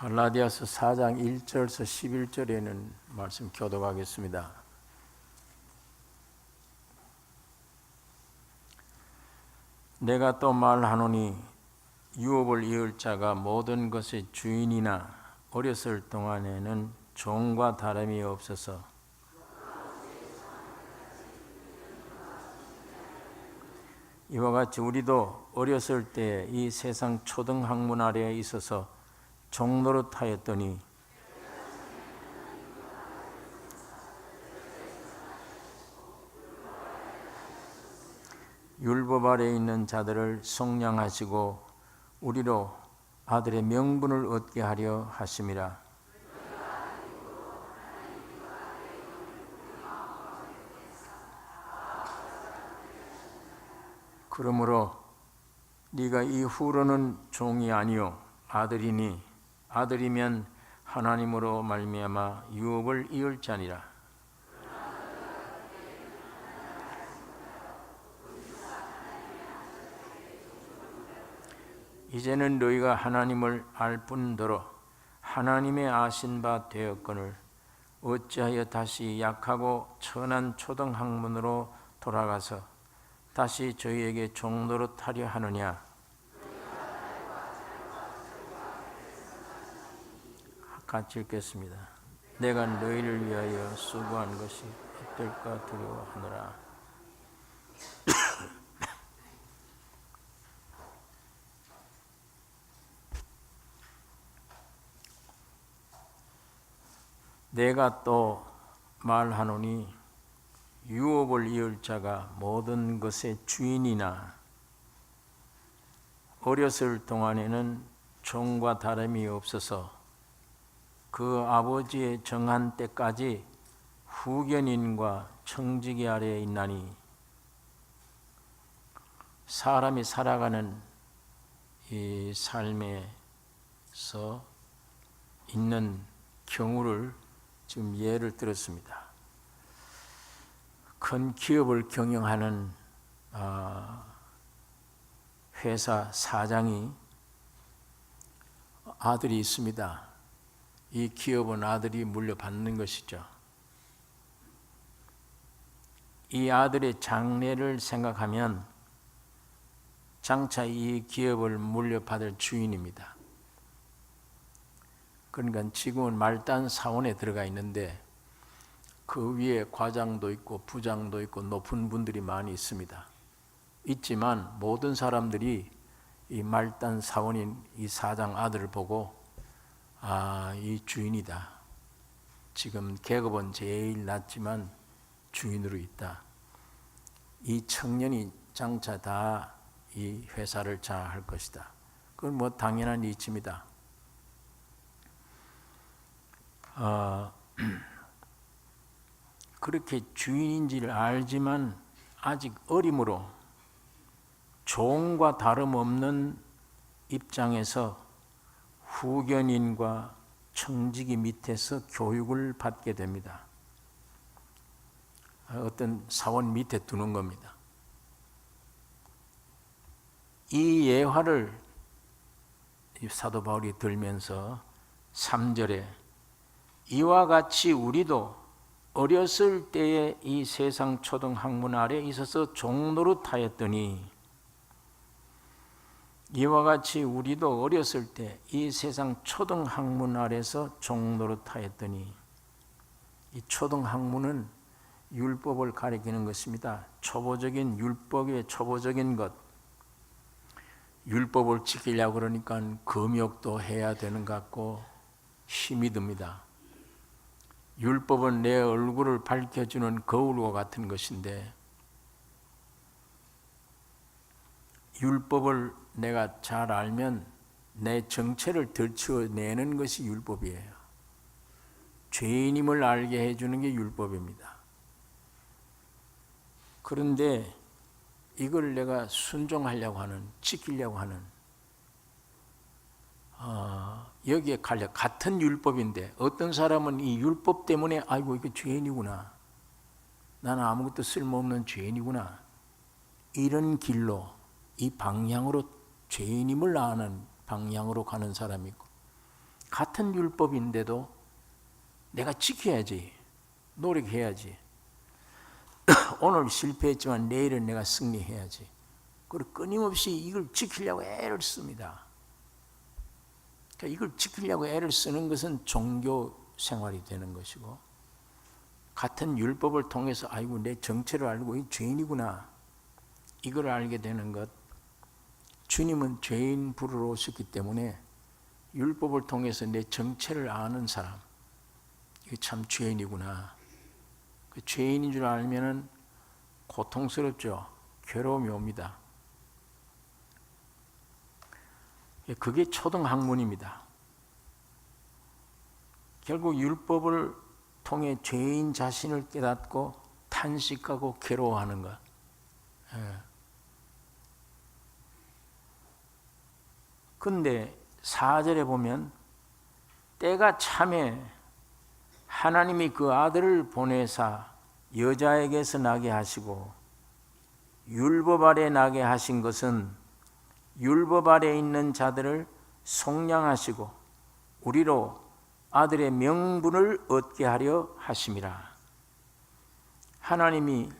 갈라디아서 4장 1절에서 11절에는 말씀 교독하겠습니다. 내가 또 말하노니 유업을 이을 자가 모든 것의 주인이나 어렸을 동안에는 종과 다름이 없어서 이와 같이 우리도 어렸을 때 이 세상 초등학문 아래에 있어서 종노릇하였더니 율법 아래에 있는 자들을 속량하시고 우리로 아들의 명분을 얻게 하려 하심이라. 그러므로 네가 이후로는 종이 아니요 아들이니 아들이면 하나님으로 말미암아 유업을 이을 자니라. 이제는 너희가 하나님을 알 뿐더러 하나님의 아신 바 되었거늘 어찌하여 다시 약하고 천한 초등학문으로 돌아가서 다시 저희에게 종노릇하려 하느냐. 같이 읽겠습니다. 내가 너희를 위하여 수고한 것이 어떨까 두려워하노라. 내가 또 말하노니 유업을 이을 자가 모든 것의 주인이나 어렸을 동안에는 종과 다름이 없어서 그 아버지의 정한 때까지 후견인과 청지기 아래에 있나니 사람이 살아가는 이 삶에서 있는 경우를 지금 예를 들었습니다. 큰 기업을 경영하는 회사 사장이 아들이 있습니다. 이 기업은 아들이 물려받는 것이죠. 이 아들의 장래를 생각하면 장차 이 기업을 물려받을 주인입니다. 그러니까 지금은 말단 사원에 들어가 있는데 그 위에 과장도 있고 부장도 있고 높은 분들이 많이 있습니다. 있지만 모든 사람들이 이 말단 사원인 이 사장 아들을 보고 이 주인이다. 지금 계급은 제일 낮지만 주인으로 있다. 이 청년이 장차 다 이 회사를 장악할 것이다. 그건 뭐 당연한 이치입니다. 그렇게 주인인지를 알지만 아직 어림으로 종과 다름없는 입장에서 후견인과 청지기 밑에서 교육을 받게 됩니다. 어떤 사원 밑에 두는 겁니다. 이 예화를 사도 바울이 들면서 3절에 이와 같이 우리도 어렸을 때에 이 세상 초등학문 아래 있어서 종노릇하였더니 이와 같이 우리도 어렸을 때 이 세상 초등학문 아래서 종노릇하였더니 이 초등학문은 율법을 가리키는 것입니다. 초보적인 율법의 초보적인 것. 율법을 지키려고 그러니까 금욕도 해야 되는 것 같고 힘이 듭니다. 율법은 내 얼굴을 밝혀주는 거울과 같은 것인데 율법을 내가 잘 알면 내 정체를 들추어내는 것이 율법이에요. 죄인임을 알게 해주는 게 율법입니다. 그런데 이걸 내가 순종하려고 하는, 지키려고 하는 여기에 갈려 같은 율법인데 어떤 사람은 이 율법 때문에 아이고 이거 죄인이구나. 나는 아무것도 쓸모없는 죄인이구나. 이런 길로 이 방향으로 죄인임을 아는 방향으로 가는 사람이 있고 같은 율법인데도 내가 지켜야지, 노력해야지. 오늘 실패했지만 내일은 내가 승리해야지. 그리고 끊임없이 이걸 지키려고 애를 씁니다. 그러니까 이걸 지키려고 애를 쓰는 것은 종교 생활이 되는 것이고, 같은 율법을 통해서 아이고 내 정체를 알고 이 죄인이구나, 이걸 알게 되는 것. 주님은 죄인 부르러 오셨기 때문에 율법을 통해서 내 정체를 아는 사람, 이거 참 죄인이구나. 그 죄인인 줄 알면은 고통스럽죠. 괴로움이 옵니다. 그게 초등학문입니다. 결국 율법을 통해 죄인 자신을 깨닫고 탄식하고 괴로워하는 것. 근데 4절에 보면 때가 참에 하나님이 그 아들을 보내사 여자에게서 나게 하시고 율법 아래 나게 하신 것은 율법 아래 있는 자들을 속량하시고 우리로 아들의 명분을 얻게 하려 하심이라. 하나님이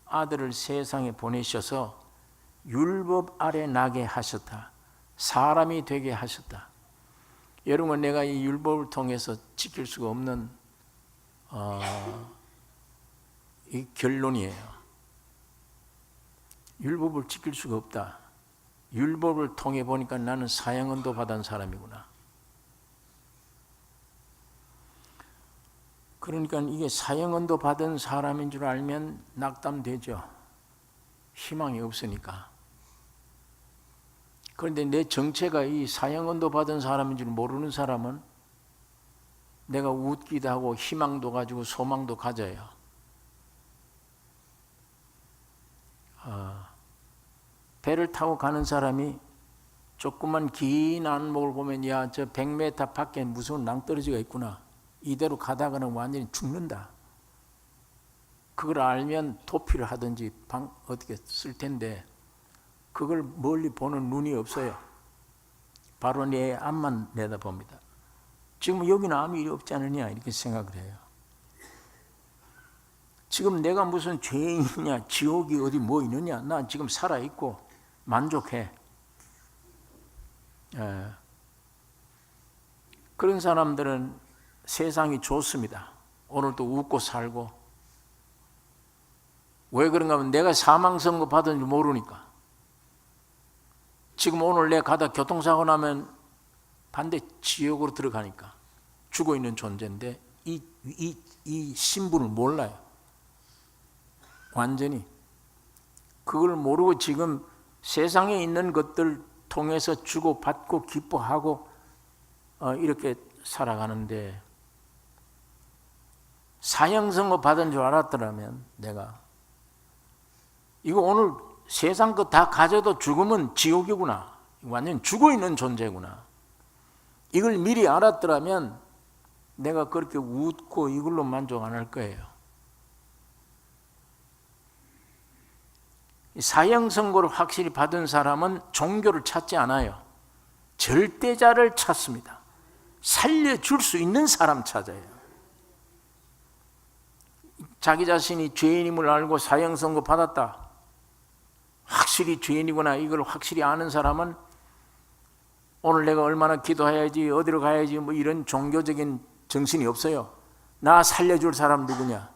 아들을 세상에 보내셔서 율법 아래 나게 하셨다. 사람이 되게 하셨다. 여러분, 내가 이 율법을 통해서 지킬 수가 없는 이 결론이에요. 율법을 지킬 수가 없다. 율법을 통해 보니까 나는 사형언도 받은 사람이구나. 그러니까 이게 사형언도 받은 사람인 줄 알면 낙담되죠. 희망이 없으니까. 그런데 내 정체가 이 사형언도 받은 사람인 줄 모르는 사람은 내가 웃기도 하고 희망도 가지고 소망도 가져요. 배를 타고 가는 사람이 조그만 긴 안목을 보면 야, 저 100m 밖에 무서운 낭떠러지가 있구나. 이대로 가다가는 완전히 죽는다. 그걸 알면 도피를 하든지 어떻게 쓸 텐데 그걸 멀리 보는 눈이 없어요. 바로 내 앞만 내다봅니다. 지금 여기는 아무 일이 없지 않느냐 이렇게 생각을 해요. 지금 내가 무슨 죄인이냐, 지옥이 어디 뭐 있느냐, 난 지금 살아있고 만족해. 그런 사람들은 세상이 좋습니다. 오늘도 웃고 살고. 왜 그런가 하면 내가 사망선고 받은 줄 모르니까. 지금 오늘 내가 가다 교통사고 나면 반대 지옥으로 들어가니까 죽어있는 존재인데 이 신분을 몰라요. 완전히. 그걸 모르고 지금 세상에 있는 것들 통해서 주고받고 기뻐하고 이렇게 살아가는데 사형선고 받은 줄 알았더라면 내가 이거 오늘 세상 거 다 가져도 죽으면 지옥이구나. 완전 죽어있는 존재구나. 이걸 미리 알았더라면 내가 그렇게 웃고 이걸로 만족 안 할 거예요. 사형선고를 확실히 받은 사람은 종교를 찾지 않아요. 절대자를 찾습니다. 살려줄 수 있는 사람 찾아요. 자기 자신이 죄인임을 알고 사형선고 받았다. 확실히 죄인이구나. 이걸 확실히 아는 사람은 오늘 내가 얼마나 기도해야지, 어디로 가야지, 뭐 이런 종교적인 정신이 없어요. 나 살려줄 사람 누구냐?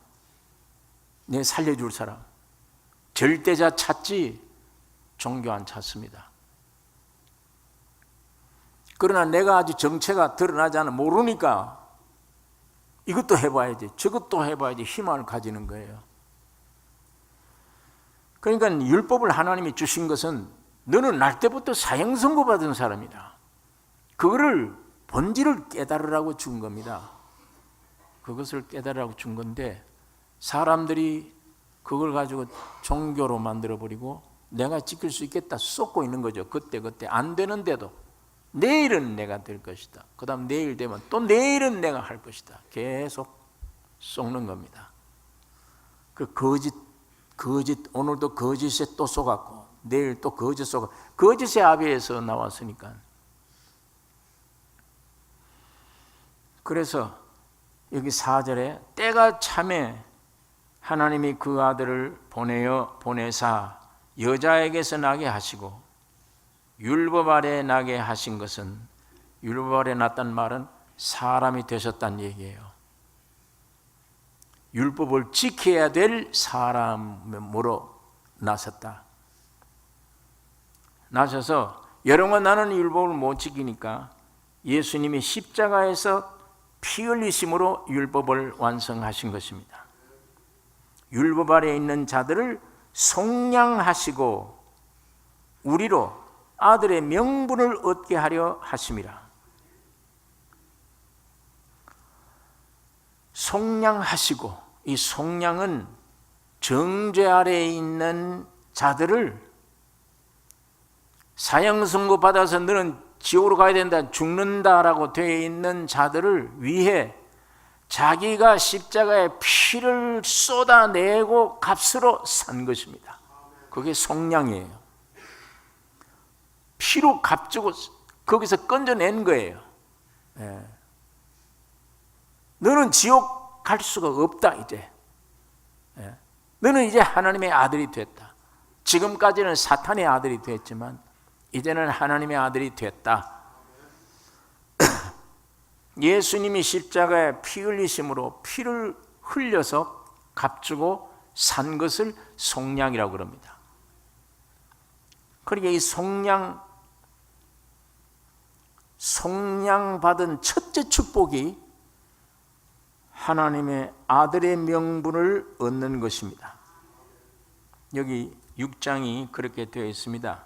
내 살려줄 사람. 절대자 찾지 종교 안 찾습니다. 그러나 내가 아직 정체가 드러나지 않아 모르니까 이것도 해봐야지, 저것도 해봐야지 희망을 가지는 거예요. 그러니까 율법을 하나님이 주신 것은 너는 날 때부터 사형선고 받은 사람이다. 그거를 본질을 깨달으라고 준 겁니다. 그것을 깨달으라고 준 건데 사람들이 그걸 가지고 종교로 만들어버리고 내가 지킬 수 있겠다 쏟고 있는 거죠. 그때 안 되는데도 내일은 내가 될 것이다. 그 다음 내일 되면 또 내일은 내가 할 것이다. 계속 쏟는 겁니다. 그 거짓 오늘도 거짓에 또 속았고 내일 또 거짓 속아 거짓의 아비에서 나왔으니까. 그래서 여기 4절에 때가 차매 하나님이 그 아들을 보내사 여자에게서 나게 하시고 율법 아래 나게 하신 것은, 율법 아래 났단 말은 사람이 되셨다는 얘기예요. 율법을 지켜야 될 사람으로 나셔서 여러분, 나는 율법을 못 지키니까 예수님이 십자가에서 피 흘리심으로 율법을 완성하신 것입니다. 율법 아래 있는 자들을 속량하시고 우리로 아들의 명분을 얻게 하려 하심이라. 속량하시고, 이 속량은 정죄 아래에 있는 자들을 사형 선고 받아서 너는 지옥으로 가야 된다, 죽는다라고 되어 있는 자들을 위해 자기가 십자가에 피를 쏟아내고 값으로 산 것입니다. 그게 속량이에요. 피로 값주고 거기서 건져낸 거예요. 예. 너는 지옥 갈 수가 없다 이제. 예. 너는 이제 하나님의 아들이 됐다. 지금까지는 사탄의 아들이 됐지만 이제는 하나님의 아들이 됐다. 예수님이 십자가에 피 흘리심으로 피를 흘려서 값주고 산 것을 속량이라고 그럽니다. 그러니까 이 속량받은 첫째 축복이 하나님의 아들의 명분을 얻는 것입니다. 여기 6장이 그렇게 되어 있습니다.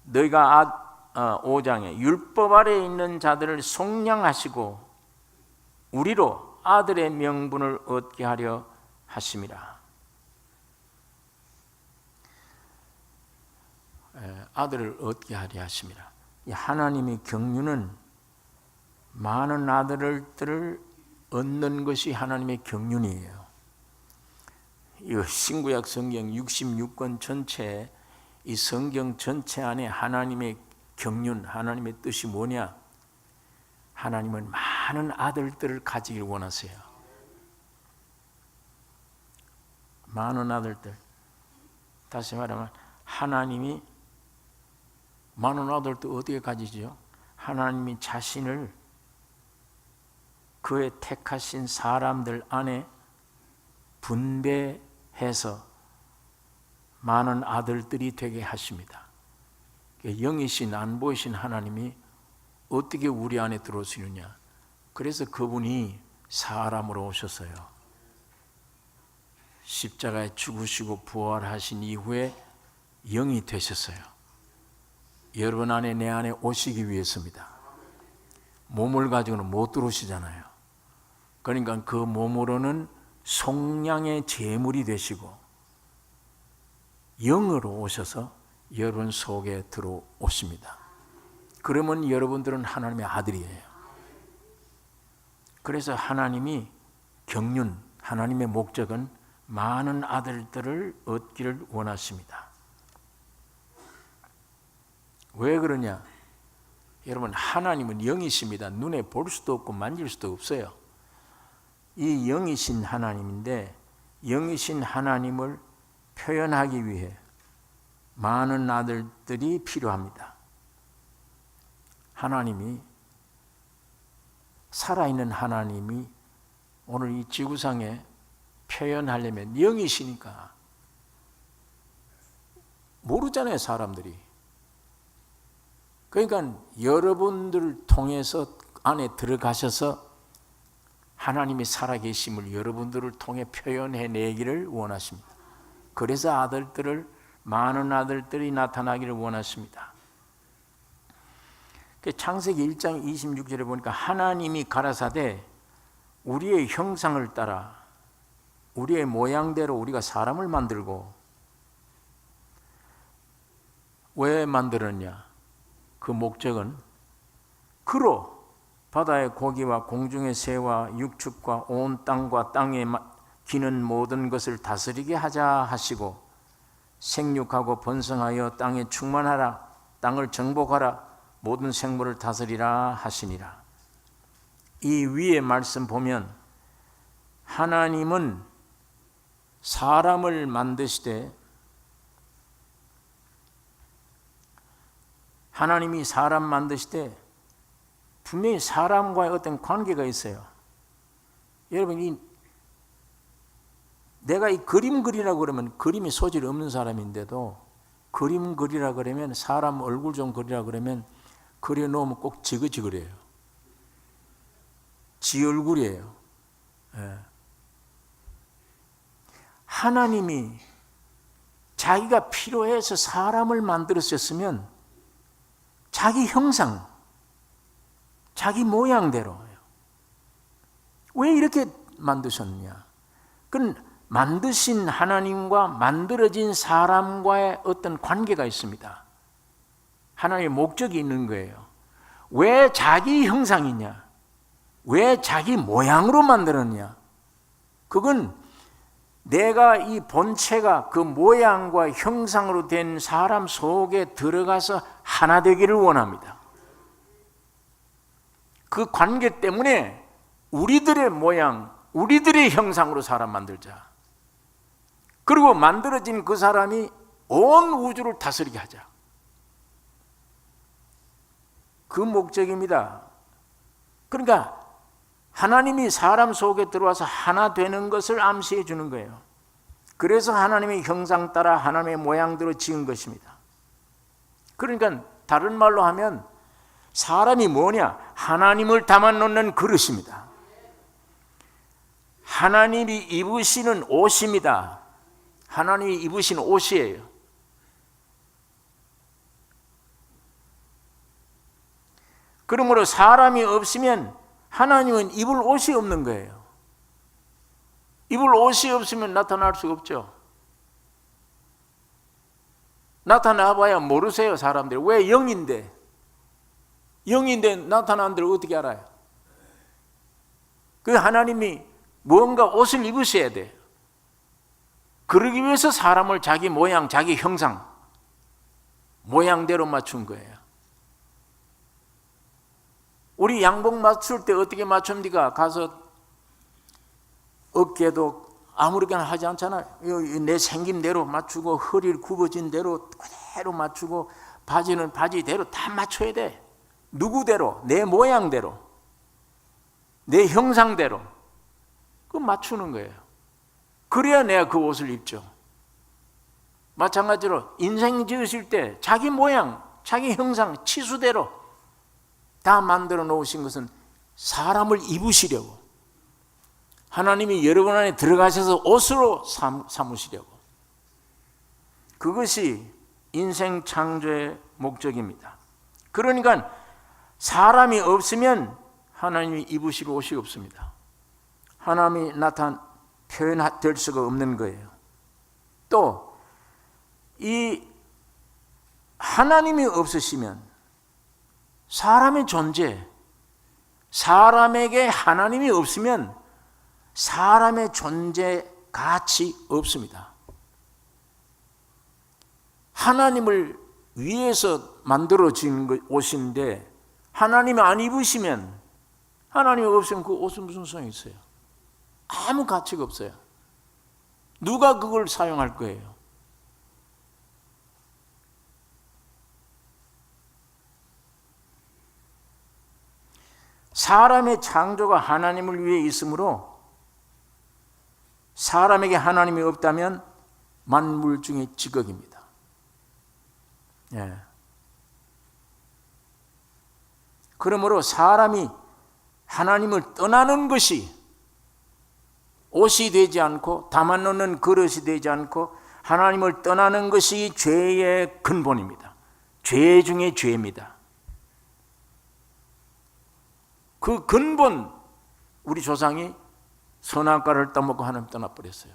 너희가 5장에 율법 아래에 있는 자들을 속량하시고 우리로 아들의 명분을 얻게 하려 하심이라. 아들을 얻게 하려 하심이라. 하나님의 경륜은 많은 아들들을 얻는 것이 하나님의 경륜이에요. 이 신구약 성경 66권 전체, 이 성경 전체 안에 하나님의 경륜, 하나님의 뜻이 뭐냐? 하나님은 많은 아들들을 가지길 원하세요. 많은 아들들. 다시 말하면 하나님이 많은 아들도 어떻게 가지죠? 하나님이 자신을 그의 택하신 사람들 안에 분배해서 많은 아들들이 되게 하십니다. 영이신 안 보이신 하나님이 어떻게 우리 안에 들어오시느냐? 그래서 그분이 사람으로 오셨어요. 십자가에 죽으시고 부활하신 이후에 영이 되셨어요. 여러분 안에, 내 안에 오시기 위해서입니다. 몸을 가지고는 못 들어오시잖아요. 그러니까 그 몸으로는 속량의 제물이 되시고 영으로 오셔서 여러분 속에 들어오십니다. 그러면 여러분들은 하나님의 아들이에요. 그래서 하나님이 경륜, 하나님의 목적은 많은 아들들을 얻기를 원하십니다. 왜 그러냐? 여러분, 하나님은 영이십니다. 눈에 볼 수도 없고 만질 수도 없어요. 이 영이신 하나님인데, 영이신 하나님을 표현하기 위해 많은 아들들이 필요합니다. 하나님이, 살아있는 하나님이 오늘 이 지구상에 표현하려면 영이시니까 모르잖아요, 사람들이. 그러니까 여러분들을 통해서 안에 들어가셔서 하나님이 살아계심을 여러분들을 통해 표현해내기를 원하십니다. 그래서 많은 아들들이 나타나기를 원하십니다. 창세기 1장 26절에 보니까 하나님이 가라사대 우리의 형상을 따라 우리의 모양대로 우리가 사람을 만들고, 왜 만들었냐? 그 목적은 그로 바다의 고기와 공중의 새와 육축과 온 땅과 땅에 기는 모든 것을 다스리게 하자 하시고, 생육하고 번성하여 땅에 충만하라, 땅을 정복하라, 모든 생물을 다스리라 하시니라. 이 위에 말씀 보면 하나님은 사람을 만드시되, 하나님이 사람 만드시되 분명히 사람과의 어떤 관계가 있어요. 여러분, 내가 이 그림 그리라고 그러면 그림이 소질이 없는 사람인데도 그림 그리라 그러면, 사람 얼굴 좀 그리라 그러면 그려놓으면 꼭 지그지그해요. 지 얼굴이에요. 예. 하나님이 자기가 필요해서 사람을 만들었으면 자기 형상, 자기 모양대로. 왜 이렇게 만드셨느냐? 그건 만드신 하나님과 만들어진 사람과의 어떤 관계가 있습니다. 하나님의 목적이 있는 거예요. 왜 자기 형상이냐? 왜 자기 모양으로 만들었냐? 그건 내가 이 본체가 그 모양과 형상으로 된 사람 속에 들어가서 하나 되기를 원합니다. 그 관계 때문에 우리들의 모양, 우리들의 형상으로 사람 만들자. 그리고 만들어진 그 사람이 온 우주를 다스리게 하자. 그 목적입니다. 그러니까 하나님이 사람 속에 들어와서 하나 되는 것을 암시해 주는 거예요. 그래서 하나님의 형상 따라 하나님의 모양대로 지은 것입니다. 그러니까 다른 말로 하면 사람이 뭐냐? 하나님을 담아놓는 그릇입니다. 하나님이 입으시는 옷입니다. 하나님이 입으신 옷이에요. 그러므로 사람이 없으면 하나님은 입을 옷이 없는 거예요. 입을 옷이 없으면 나타날 수가 없죠. 나타나봐야 모르세요, 사람들이. 왜? 영인데 나타나는 데를 어떻게 알아요? 그 하나님이 뭔가 옷을 입으셔야 돼요. 그러기 위해서 사람을 자기 모양, 자기 형상, 모양대로 맞춘 거예요. 우리 양복 맞출 때 어떻게 맞춥니까? 가서 어깨도 아무렇게나 하지 않잖아요. 내 생김대로 맞추고, 허리를 굽어진 대로 그대로 맞추고, 바지는 바지대로 다 맞춰야 돼. 누구대로? 내 모양대로, 내 형상대로. 그거 맞추는 거예요. 그래야 내가 그 옷을 입죠. 마찬가지로 인생 지으실 때 자기 모양, 자기 형상, 치수대로 다 만들어 놓으신 것은 사람을 입으시려고, 하나님이 여러분 안에 들어가셔서 옷으로 삼으시려고. 그것이 인생 창조의 목적입니다. 그러니까 사람이 없으면 하나님이 입으실 옷이 없습니다. 하나님이 표현될 수가 없는 거예요. 또 이 하나님이 없으시면 사람의 존재, 사람에게 하나님이 없으면 사람의 존재 가치 없습니다. 하나님을 위해서 만들어진 옷인데 하나님이 안 입으시면, 하나님이 없으면 그 옷은 무슨 소용이 있어요? 아무 가치가 없어요. 누가 그걸 사용할 거예요? 사람의 창조가 하나님을 위해 있으므로 사람에게 하나님이 없다면 만물 중에 찌꺼기입니다. 예. 그러므로 사람이 하나님을 떠나는 것이 옷이 되지 않고, 담아놓는 그릇이 되지 않고 하나님을 떠나는 것이 죄의 근본입니다. 죄 중에 죄입니다. 그 근본, 우리 조상이 선악과를 따먹고 하나님 떠나버렸어요.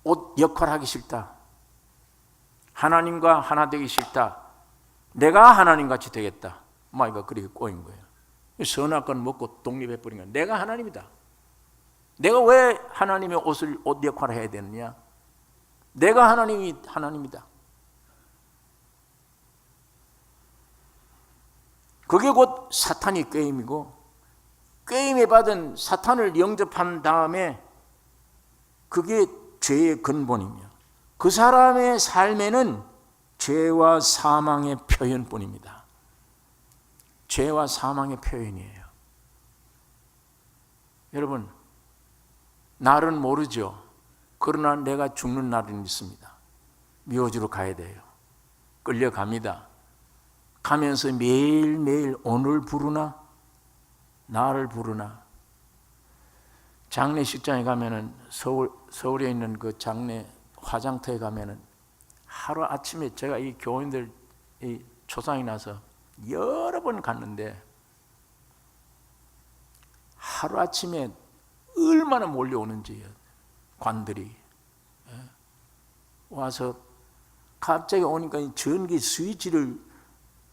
옷 역할하기 싫다, 하나님과 하나 되기 싫다, 내가 하나님같이 되겠다, 마이가 그렇게 꼬인 거예요. 선악과는 먹고 독립해버린 거예요. 내가 하나님이다. 내가 왜 하나님의 옷 역할을 해야 되느냐? 내가 하나님이다. 그게 곧 사탄이 꾀임이고, 꾀임에 받은 사탄을 영접한 다음에 그게 죄의 근본이며, 그 사람의 삶에는 죄와 사망의 표현뿐입니다. 죄와 사망의 표현이에요. 여러분, 날은 모르죠. 그러나 내가 죽는 날은 있습니다. 묘지로 가야 돼요. 끌려갑니다. 가면서 매일매일 오늘 부르나 나를 부르나. 장례식장에 가면은 서울에 있는 그 장례 화장터에 가면은 하루 아침에 제가 이 교인들 이 초상이 나서 여러 번 갔는데 하루 아침에 얼마나 몰려오는지 관들이 와서 갑자기 오니까 전기 스위치를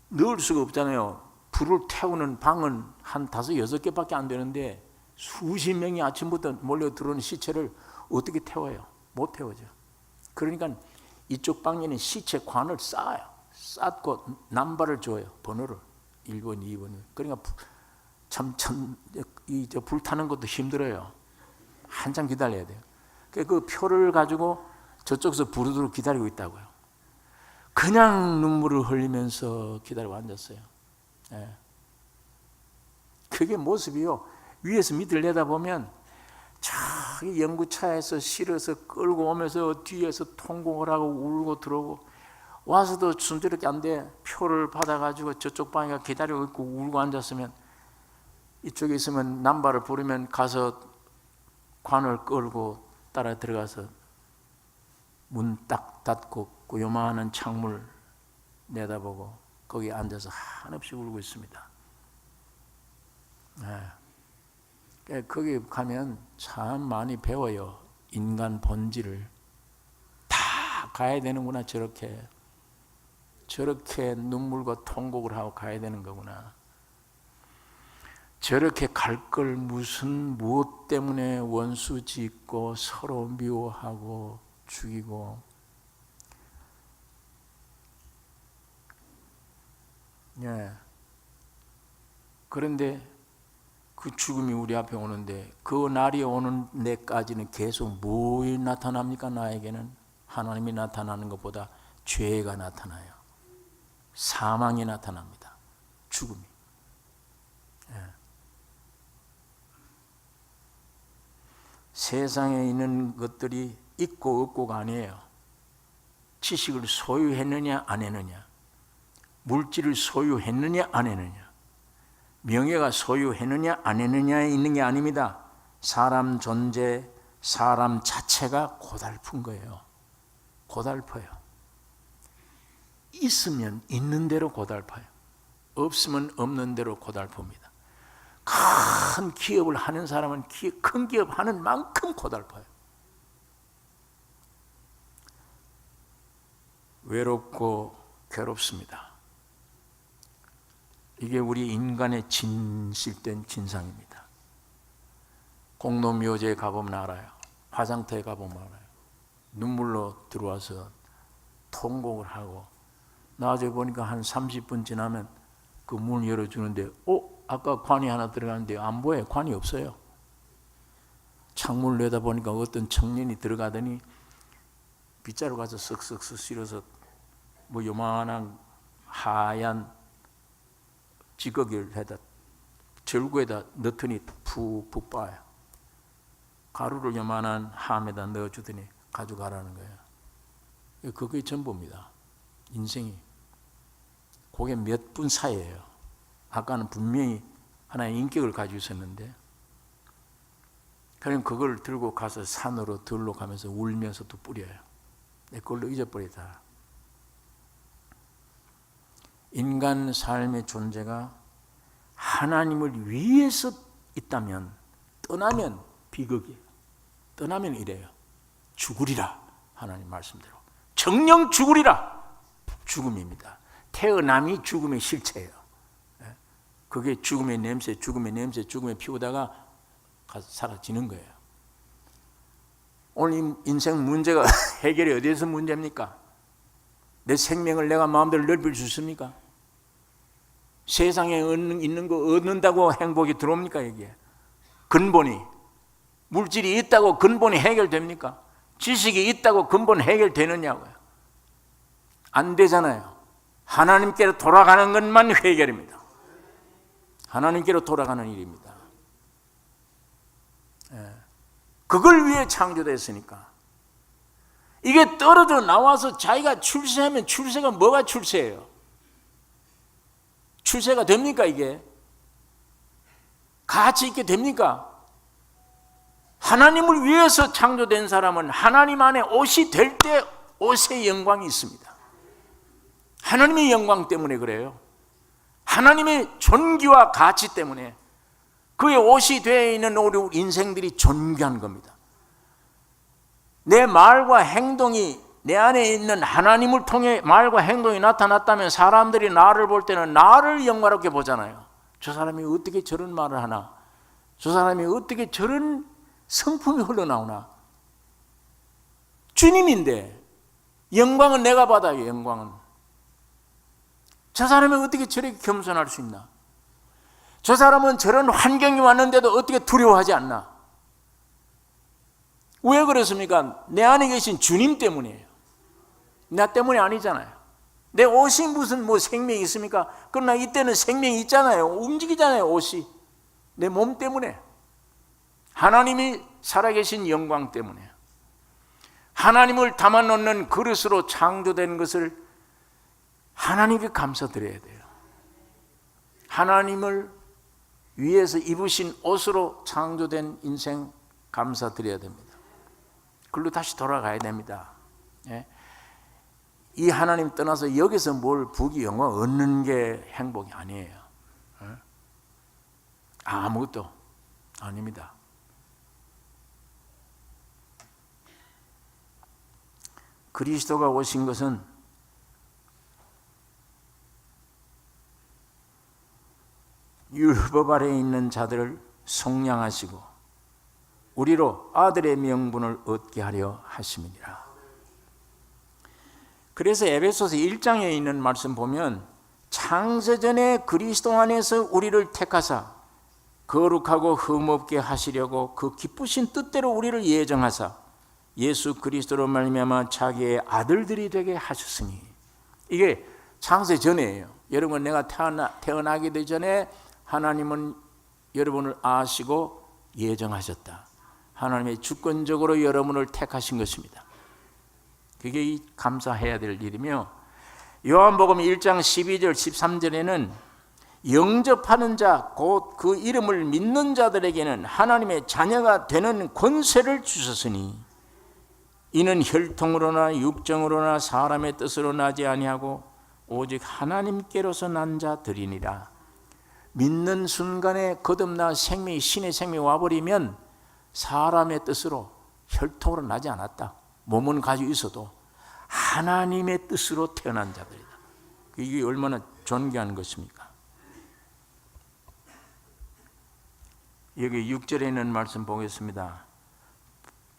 넣을 수가 없잖아요. 불을 태우는 방은 한 5, 6개밖에 안 되는데 수십 명이 아침부터 몰려 들어오는 시체를 어떻게 태워요? 못 태우죠. 그러니까 이쪽 방에는 시체 관을 쌓아요. 쌓고 남발을 줘요. 번호를 1번, 2번. 그러니까 불 타는 것도 힘들어요. 한참 기다려야 돼요. 그 표를 가지고 저쪽에서 부르도록 기다리고 있다고요. 그냥 눈물을 흘리면서 기다리고 앉았어요. 예. 그게 모습이요. 위에서 밑을 내다보면 저기 연구차에서 실어서 끌고 오면서 뒤에서 통곡을 하고 울고 들어오고 와서도 순조롭게 안 돼. 표를 받아가지고 저쪽 방에 기다리고 있고 울고 앉았으면 이쪽에 있으면 남발을 부르면 가서 관을 끌고 따라 들어가서 문 딱 닫고 그 요만한 창문을 내다보고 거기 앉아서 한없이 울고 있습니다. 네. 거기 가면 참 많이 배워요. 인간 본질을 다 가야 되는구나. 저렇게 눈물과 통곡을 하고 가야 되는 거구나. 저렇게 갈 걸 무엇 때문에 원수 짓고 서로 미워하고 죽이고. 예. 그런데 그 죽음이 우리 앞에 오는데 그 날이 오는 데까지는 계속 뭐에 나타납니까? 나에게는 하나님이 나타나는 것보다 죄가 나타나요. 사망이 나타납니다. 죽음이. 예. 세상에 있는 것들이 있고 없고가 아니에요. 지식을 소유했느냐 안 했느냐, 물질을 소유했느냐 안 했느냐, 명예가 소유했느냐 안 했느냐에 있는 게 아닙니다. 사람 존재, 사람 자체가 고달픈 거예요. 고달퍼요. 있으면 있는 대로 고달퍼요. 없으면 없는 대로 고달픕니다. 큰 기업을 하는 사람은 큰 기업 하는 만큼 고달퍼요. 외롭고 괴롭습니다. 이게 우리 인간의 진실된 진상입니다. 공동묘지에 가보면 알아요. 화장터에 가보면 알아요. 눈물로 들어와서 통곡을 하고 나중에 보니까 한 30분 지나면 그 문 열어주는데 아까 관이 하나 들어갔는데 안 보여요. 관이 없어요. 창문을 내다보니까 어떤 청년이 들어가더니 빗자루 가서 쓱쓱쓱 실어서 뭐 요만한 하얀 찌꺼기를 해다 절구에다 넣더니 푹푹 빠요. 가루를 요만한 함에다 넣어주더니 가져가라는 거예요. 그게 전부입니다. 인생이. 그게 몇 분 사이예요. 아까는 분명히 하나의 인격을 가지고 있었는데, 그럼 그걸 들고 가서 산으로 들러 가면서 울면서 또 뿌려요. 그걸로 잊어버리다. 인간 삶의 존재가 하나님을 위해서 있다면, 떠나면 비극이에요. 떠나면 이래요. 죽으리라. 하나님 말씀대로. 정령 죽으리라. 죽음입니다. 태어남이 죽음의 실체예요. 그게 죽음의 냄새 피우다가 가서 사라지는 거예요. 오늘 인생 문제가 해결이 어디에서 문제입니까? 내 생명을 내가 마음대로 넓힐 수 있습니까? 세상에 있는 거 얻는다고 행복이 들어옵니까? 이게 근본이, 물질이 있다고 근본이 해결됩니까? 지식이 있다고 근본 해결되느냐고요? 안 되잖아요. 하나님께로 돌아가는 것만 해결입니다. 하나님께로 돌아가는 일입니다. 그걸 위해 창조됐으니까. 이게 떨어져 나와서 자기가 출세하면 출세가 뭐가 출세예요? 출세가 됩니까? 이게 가치 있게 됩니까? 하나님을 위해서 창조된 사람은 하나님 안에 옷이 될 때 옷의 영광이 있습니다. 하나님의 영광 때문에 그래요. 하나님의 존귀와 가치 때문에 그의 옷이 되어 있는 우리 인생들이 존귀한 겁니다. 내 말과 행동이 내 안에 있는 하나님을 통해 말과 행동이 나타났다면 사람들이 나를 볼 때는 나를 영광롭게 보잖아요. 저 사람이 어떻게 저런 말을 하나? 저 사람이 어떻게 저런 성품이 흘러나오나? 주님인데 영광은 내가 받아요. 영광은. 저 사람이 어떻게 저렇게 겸손할 수 있나? 저 사람은 저런 환경이 왔는데도 어떻게 두려워하지 않나? 왜 그렇습니까? 내 안에 계신 주님 때문이에요. 나 때문이 아니잖아요. 내 옷이 무슨 생명이 있습니까? 그러나 이때는 생명이 있잖아요. 움직이잖아요. 옷이. 내 몸 때문에. 하나님이 살아계신 영광 때문에. 하나님을 담아놓는 그릇으로 창조된 것을 하나님께 감사드려야 돼요. 하나님을 위해서 입으신 옷으로 창조된 인생 감사드려야 됩니다. 그걸로 다시 돌아가야 됩니다. 이 하나님 떠나서 여기서 뭘 부귀 영화 얻는 게 행복이 아니에요. 아무것도 아닙니다. 그리스도가 오신 것은 율법 아래에 있는 자들을 속량하시고 우리로 아들의 명분을 얻게 하려 하심이니라. 그래서 에베소서 1장에 있는 말씀 보면 창세전에 그리스도 안에서 우리를 택하사 거룩하고 흠없게 하시려고 그 기쁘신 뜻대로 우리를 예정하사 예수 그리스도로 말미암아 자기의 아들들이 되게 하셨으니, 이게 창세전이에요. 여러분, 내가 태어나기 전에 하나님은 여러분을 아시고 예정하셨다. 하나님의 주권적으로 여러분을 택하신 것입니다. 그게 감사해야 될 일이며, 요한복음 1장 12절 13절에는 영접하는 자 곧 그 이름을 믿는 자들에게는 하나님의 자녀가 되는 권세를 주셨으니 이는 혈통으로나 육정으로나 사람의 뜻으로 나지 아니하고 오직 하나님께로서 난 자들이니라. 믿는 순간에 거듭나 생명이, 신의 생명이 와버리면 사람의 뜻으로 혈통으로 나지 않았다. 몸은 가지고 있어도 하나님의 뜻으로 태어난 자들이다. 이게 얼마나 존귀한 것입니까? 여기 6절에 있는 말씀 보겠습니다.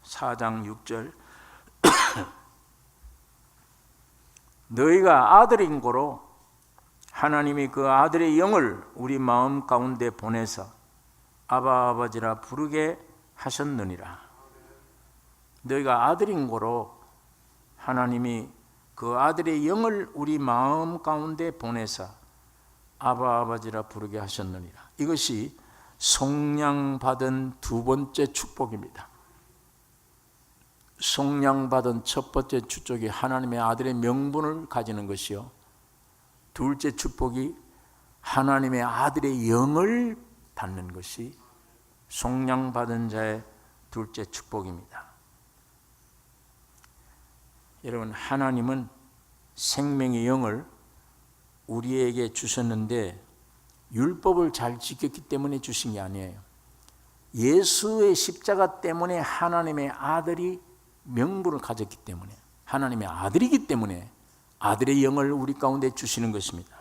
4장 6절 너희가 아들인 고로 하나님이 그 아들의 영을 우리 마음 가운데 보내서 아바 아버지라 부르게 하셨느니라. 너희가 아들인 고로 하나님이 그 아들의 영을 우리 마음 가운데 보내서 아바 아버지라 부르게 하셨느니라. 이것이 속량받은 두 번째 축복입니다. 속량받은 첫 번째 축복이 하나님의 아들의 명분을 가지는 것이요, 둘째 축복이 하나님의 아들의 영을 받는 것이 속량받은 자의 둘째 축복입니다. 여러분, 하나님은 생명의 영을 우리에게 주셨는데 율법을 잘 지켰기 때문에 주신 게 아니에요. 예수의 십자가 때문에 하나님의 아들이 명분을 가졌기 때문에, 하나님의 아들이기 때문에 아들의 영을 우리 가운데 주시는 것입니다.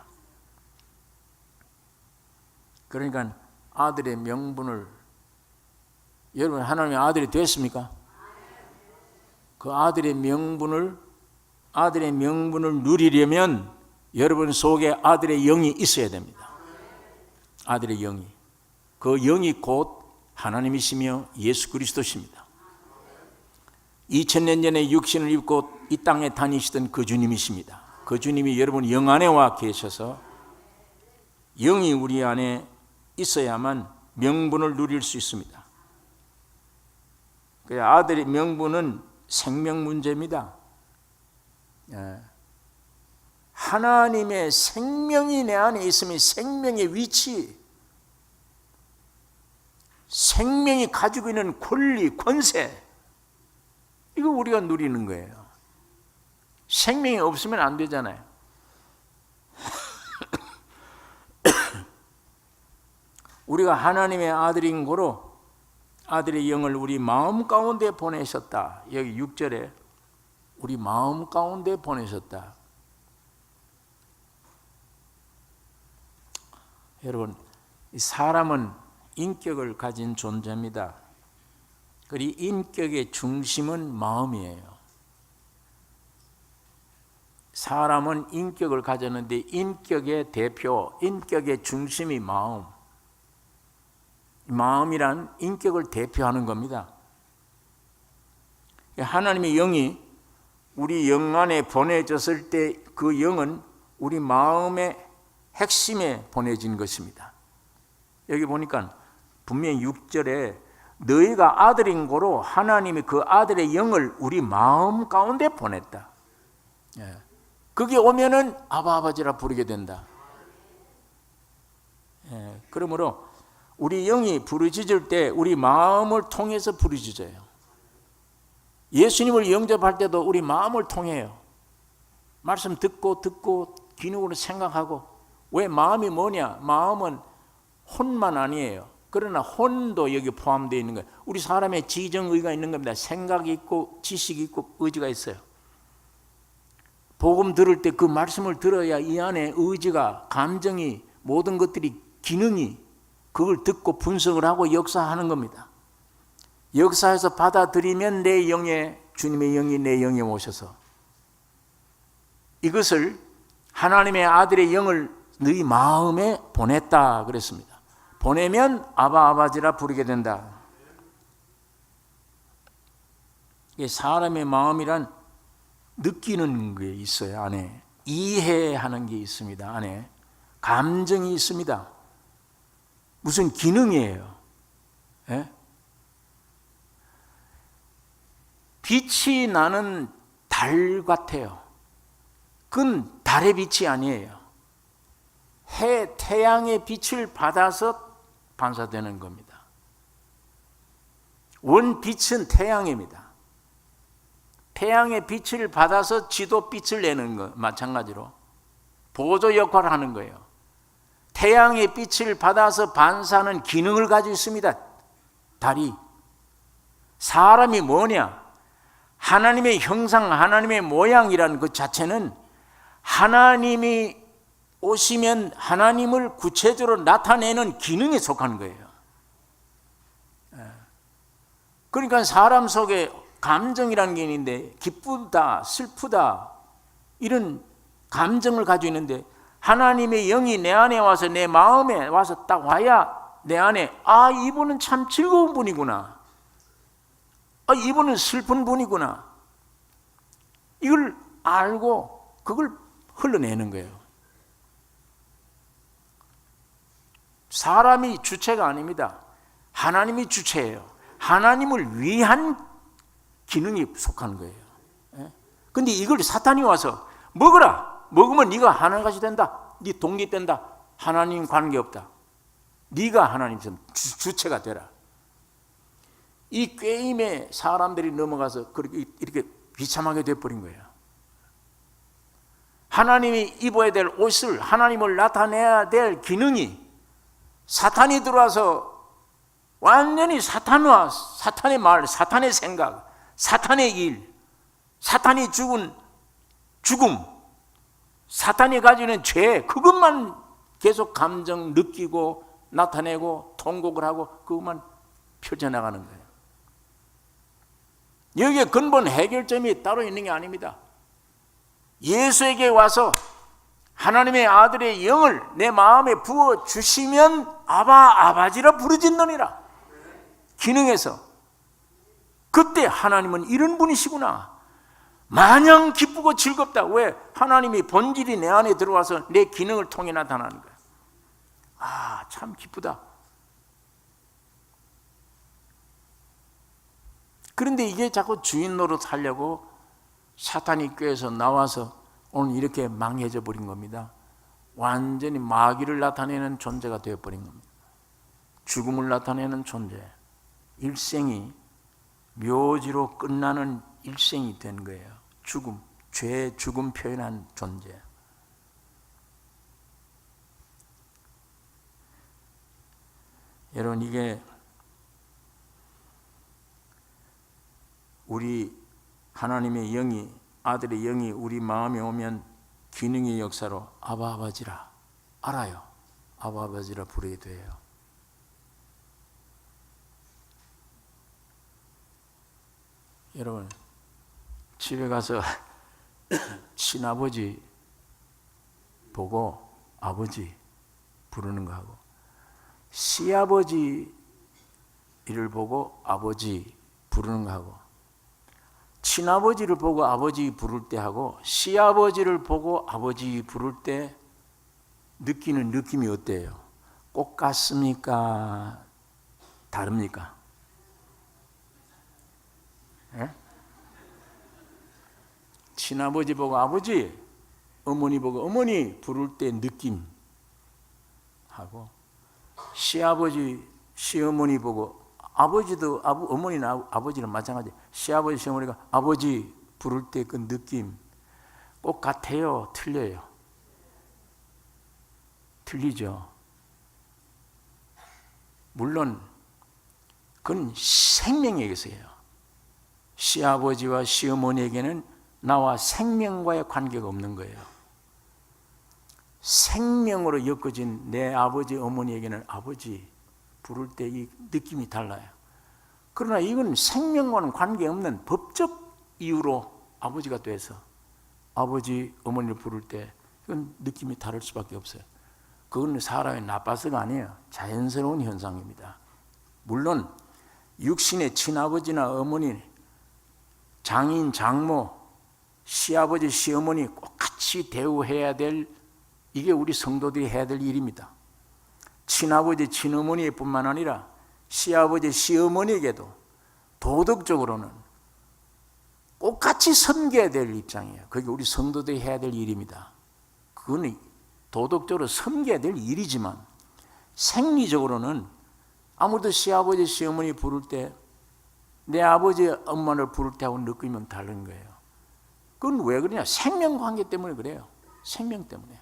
그러니까 아들의 명분을, 여러분 하나님의 아들이 됐습니까? 그 아들의 명분을 누리려면 여러분 속에 아들의 영이 있어야 됩니다. 아들의 영이, 그 영이 곧 하나님이시며 예수 그리스도십니다. 2000년 전에 육신을 입고 이 땅에 다니시던 그 주님이십니다. 그 주님이 여러분 영 안에 와 계셔서 영이 우리 안에 있어야만 명분을 누릴 수 있습니다. 그 아들의 명분은 생명 문제입니다. 하나님의 생명이 내 안에 있으면 생명의 위치, 생명이 가지고 있는 권리, 권세, 이거 우리가 누리는 거예요. 생명이 없으면 안 되잖아요. 우리가 하나님의 아들인 고로 아들의 영을 우리 마음 가운데 보내셨다. 여기 6절에 우리 마음 가운데 보내셨다. 여러분, 사람은 인격을 가진 존재입니다. 그리고 인격의 중심은 마음이에요. 사람은 인격을 가졌는데 인격의 대표, 인격의 중심이 마음. 마음이란 인격을 대표하는 겁니다. 하나님의 영이 우리 영 안에 보내졌을 때 그 영은 우리 마음의 핵심에 보내진 것입니다. 여기 보니까 분명히 6절에 너희가 아들인 고로 하나님이 그 아들의 영을 우리 마음 가운데 보냈다. 그게 오면은 아바 아버지라 부르게 된다. 그러므로 우리 영이 부르짖을 때 우리 마음을 통해서 부르짖어요. 예수님을 영접할 때도 우리 마음을 통해요. 말씀 듣고 기능으로 생각하고. 왜 마음이 뭐냐? 마음은 혼만 아니에요. 그러나 혼도 여기 포함되어 있는 거예요. 우리 사람의 지정의가 있는 겁니다. 생각이 있고 지식이 있고 의지가 있어요. 복음 들을 때 그 말씀을 들어야 이 안에 의지가, 감정이, 모든 것들이, 기능이 그걸 듣고 분석을 하고 역사하는 겁니다. 역사해서 받아들이면 내 영에, 주님의 영이 내 영에 오셔서 이것을 하나님의 아들의 영을 너희 마음에 보냈다 그랬습니다. 보내면 아바 아버지라 부르게 된다. 사람의 마음이란 느끼는 게 있어요. 안에 이해하는 게 있습니다. 안에 감정이 있습니다. 무슨 기능이에요. 빛이 나는 달 같아요. 그건 달의 빛이 아니에요. 태양의 빛을 받아서 반사되는 겁니다. 원빛은 태양입니다. 태양의 빛을 받아서 지도빛을 내는 거 마찬가지로 보조 역할을 하는 거예요. 태양의 빛을 받아서 반사하는 기능을 가지고 있습니다. 달이. 사람이 뭐냐? 하나님의 형상, 하나님의 모양이라는 것 자체는 하나님이 오시면 하나님을 구체적으로 나타내는 기능에 속하는 거예요. 그러니까 사람 속에 감정이라는 게 있는데 기쁘다, 슬프다 이런 감정을 가지고 있는데 하나님의 영이 내 안에 와서 내 마음에 와서 딱 와야 내 안에 이분은 참 즐거운 분이구나. 이분은 슬픈 분이구나. 이걸 알고 그걸 흘러내는 거예요. 사람이 주체가 아닙니다. 하나님이 주체예요. 하나님을 위한 기능이 속하는 거예요. 그런데 이걸 사탄이 와서 먹어라. 먹으면 네가 하나님같이 된다. 네 독립된다. 하나님 관계없다. 네가 하나님 주체가 되라. 이 게임에 사람들이 넘어가서 그렇게 이렇게 비참하게 돼버린 거예요. 하나님이 입어야 될 옷을, 하나님을 나타내야 될 기능이 사탄이 들어와서 완전히 사탄과 사탄의 말, 사탄의 생각, 사탄의 일, 사탄이 죽은 죽음, 사탄이 가지고 있는 죄, 그것만 계속 감정 느끼고 나타내고 통곡을 하고 그것만 펼쳐나가는 거예요. 여기에 근본 해결점이 따로 있는 게 아닙니다. 예수에게 와서 하나님의 아들의 영을 내 마음에 부어주시면 아바지라 부르짖느니라. 기능에서 그때 하나님은 이런 분이시구나. 마냥 기쁘고 즐겁다. 왜? 하나님이 본질이 내 안에 들어와서 내 기능을 통해 나타나는 거야. 참 기쁘다. 그런데 이게 자꾸 주인 노릇 하려고 사탄이 꾀해서 나와서 오늘 이렇게 망해져 버린 겁니다. 완전히 마귀를 나타내는 존재가 되어버린 겁니다. 죽음을 나타내는 존재, 일생이 묘지로 끝나는 일생이 된 거예요. 죽음, 죄, 죽음 표현한 존재. 여러분, 이게 우리 하나님의 영이, 아들의 영이 우리 마음에 오면 기능의 역사로 아바지라 알아요. 아바지라 부르게 돼요. 여러분, 집에 가서 친아버지 보고 아버지 부르는 거하고 시아버지를 보고 아버지 부르는 거하고 친아버지를 보고 아버지 부를 때 하고 시아버지를 보고 아버지 부를 때 느끼는 느낌이 어때요? 똑같습니까? 다릅니까? 예? 친아버지 보고 아버지, 어머니 보고 어머니 부를 때 느낌 하고 시아버지, 시어머니 보고 아버지도 어머니나 아버지는 마찬가지. 시아버지, 시어머니가 아버지 부를 때 그 느낌 꼭 같아요? 틀려요? 틀리죠. 물론 그건 생명에게서예요. 시아버지와 시어머니에게는 나와 생명과의 관계가 없는 거예요. 생명으로 엮어진 내 아버지, 어머니에게는 아버지 부를 때 이 느낌이 달라요. 그러나 이건 생명과는 관계없는 법적 이유로 아버지가 돼서 아버지, 어머니를 부를 때 이건 느낌이 다를 수밖에 없어요. 그건 사람이 나빠서가 아니에요. 자연스러운 현상입니다. 물론 육신의 친아버지나 어머니, 장인, 장모, 시아버지, 시어머니 꼭 같이 대우해야 될, 이게 우리 성도들이 해야 될 일입니다. 친아버지, 친어머니뿐만 아니라 시아버지, 시어머니에게도 도덕적으로는 꼭 같이 섬겨야 될 입장이에요. 그게 우리 성도들이 해야 될 일입니다. 그건 도덕적으로 섬겨야 될 일이지만 생리적으로는 아무도 시아버지, 시어머니 부를 때 내 아버지, 엄마를 부를 때하고 느낌은 다른 거예요. 그건 왜 그러냐? 생명관계 때문에 그래요. 생명 때문에.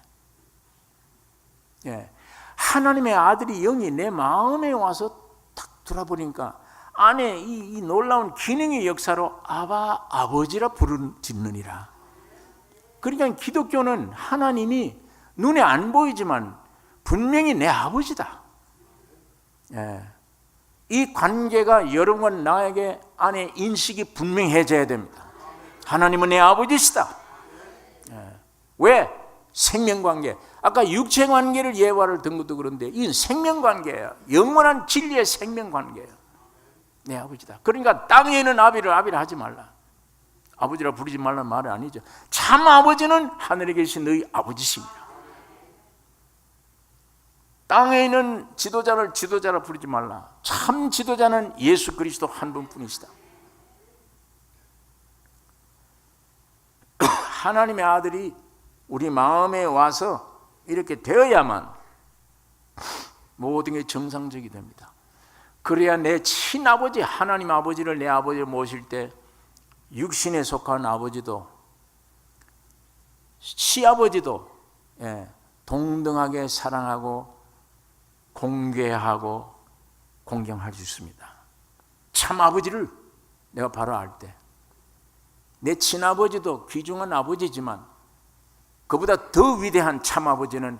예. 하나님의 아들이 영이 내 마음에 와서 탁 들어보니까 안에 이 놀라운 기능의 역사로 아버지라 부르짖느니라. 그러니까 기독교는 하나님이 눈에 안 보이지만 분명히 내 아버지다. 예. 이 관계가 여러분과 나에게 안에 인식이 분명해져야 됩니다. 하나님은 내 아버지시다. 예. 왜? 생명관계. 아까 육체관계를 예화를 든 것도 그런데 이건 생명관계예요. 영원한 진리의 생명관계예요. 내 아버지다. 그러니까 땅에 있는 아비라 하지 말라. 아버지라 부르지 말라는 말은 아니죠. 참 아버지는 하늘에 계신 너희 아버지십니다. 땅에 있는 지도자를 지도자라 부르지 말라. 참 지도자는 예수 그리스도 한 분뿐이시다. 하나님의 아들이 우리 마음에 와서 이렇게 되어야만 모든 게 정상적이 됩니다. 그래야 내 친아버지, 하나님 아버지를 내 아버지를 모실 때 육신에 속한 아버지도 시아버지도 동등하게 사랑하고 공개하고 공경할 수 있습니다. 참 아버지를 내가 바로 알 때 내 친아버지도 귀중한 아버지지만 그보다 더 위대한 참 아버지는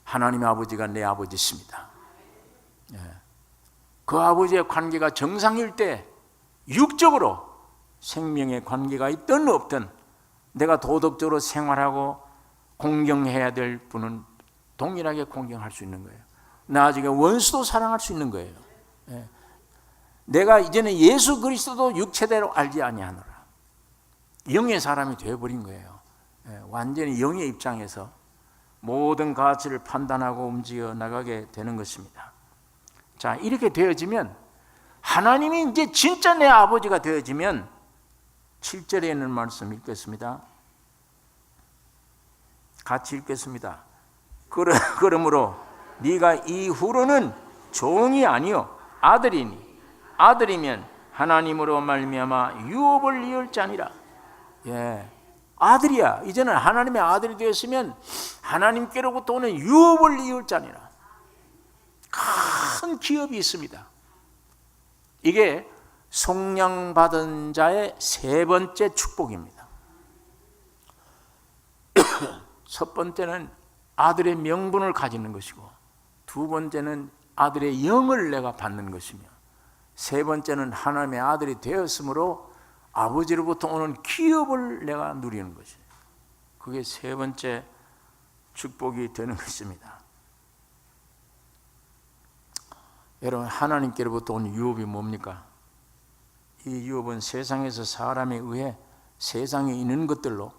하나님의 아버지가 내 아버지십니다. 그 아버지의 관계가 정상일 때 육적으로 생명의 관계가 있든 없든 내가 도덕적으로 생활하고 공경해야 될 분은 동일하게 공경할 수 있는 거예요. 나중에 원수도 사랑할 수 있는 거예요. 내가 이제는 예수 그리스도도 육체대로 알지 아니하노라. 영의 사람이 되어버린 거예요. 완전히 영의 입장에서 모든 가치를 판단하고 움직여 나가게 되는 것입니다. 자, 이렇게 되어지면 하나님이 이제 진짜 내 아버지가 되어지면 7절에 있는 말씀 읽겠습니다. 같이 읽겠습니다. 그러므로 네가 이후로는 종이 아니요 아들이니 아들이면 하나님으로 말미암아 유업을 이을 자니라. 아들이야. 이제는 하나님의 아들이 되었으면 하나님께로부터 오는 유업을 이을 자니라. 큰 기업이 있습니다. 이게 속량받은 자의 세 번째 축복입니다. 첫 번째는 아들의 명분을 가지는 것이고, 두 번째는 아들의 영을 내가 받는 것이며, 세 번째는 하나님의 아들이 되었으므로 아버지로부터 오는 기업을 내가 누리는 것이에요. 그게 세 번째 축복이 되는 것입니다. 여러분, 하나님께로부터 온 유업이 뭡니까? 이 유업은 세상에서 사람에 의해 세상에 있는 것들로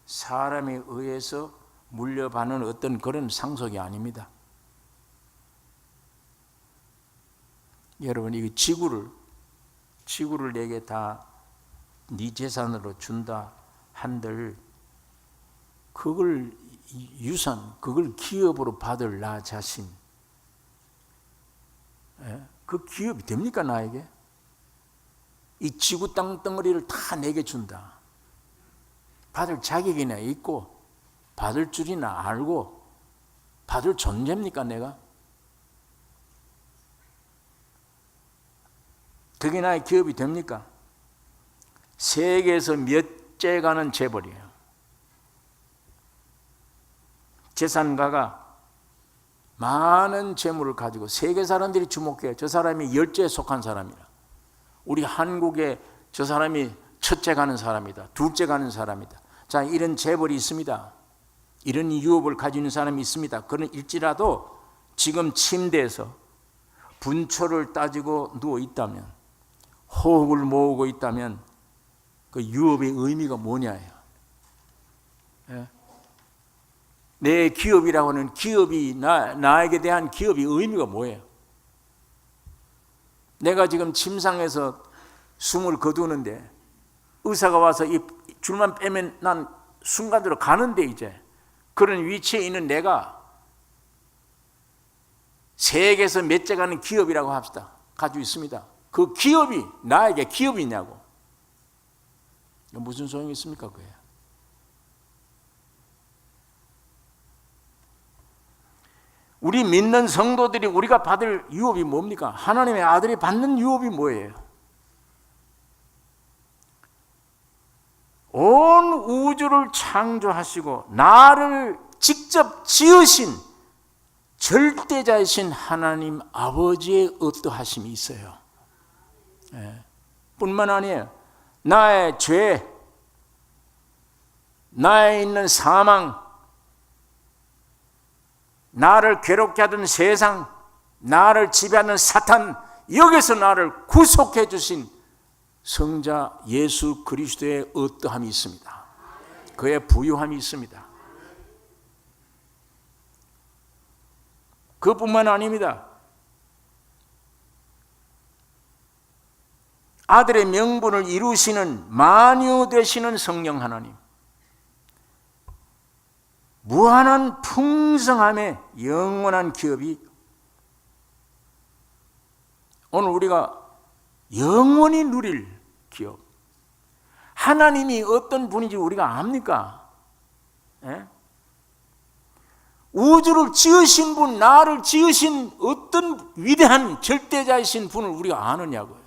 사람에 의해서 물려받는 어떤 그런 상속이 아닙니다. 여러분, 이 지구를 내게 다 네 재산으로 준다 한들 그걸 유산, 그걸 기업으로 받을 나 자신, 그 기업이 됩니까 나에게? 이 지구 땅덩어리를 다 내게 준다. 받을 자격이나 있고 받을 줄이나 알고 받을 존재입니까 내가? 그게 나의 기업이 됩니까? 세계에서 몇째 가는 재벌이에요. 재산가가 많은 재물을 가지고 세계 사람들이 주목해요. 저 사람이 열째에 속한 사람이라. 우리 한국에 저 사람이 첫째 가는 사람이다. 둘째 가는 사람이다. 자, 이런 재벌이 있습니다. 이런 유업을 가지는 사람이 있습니다. 그런일지라도 지금 침대에서 분초를 따지고 누워 있다면, 호흡을 모으고 있다면 그 유업의 의미가 뭐냐예요. 내 기업이라고 하는 기업이 나에게 대한 기업의 의미가 뭐예요? 내가 지금 침상에서 숨을 거두는데 의사가 와서 이 줄만 빼면 난 순간적으로 가는데, 이제 그런 위치에 있는 내가 세계에서 몇째 가는 기업이라고 합시다. 가지고 있습니다. 그 기업이 나에게 기업이냐고. 무슨 소용이 있습니까? 그게. 우리 믿는 성도들이 우리가 받을 유업이 뭡니까? 하나님의 아들이 받는 유업이 뭐예요? 온 우주를 창조하시고 나를 직접 지으신 절대자이신 하나님 아버지의 어떠하심이 있어요. 뿐만 아니에요. 나의 죄, 나에 있는 사망, 나를 괴롭게 하던 세상, 나를 지배하는 사탄, 여기서 나를 구속해 주신 성자 예수 그리스도의 어떠함이 있습니다. 그의 부유함이 있습니다. 그뿐만 아닙니다. 아들의 명분을 이루시는 만유 되시는 성령 하나님, 무한한 풍성함의 영원한 기업이 오늘 우리가 영원히 누릴 기업. 하나님이 어떤 분인지 우리가 압니까? 우주를 지으신 분, 나를 지으신 어떤 위대한 절대자이신 분을 우리가 아느냐고요.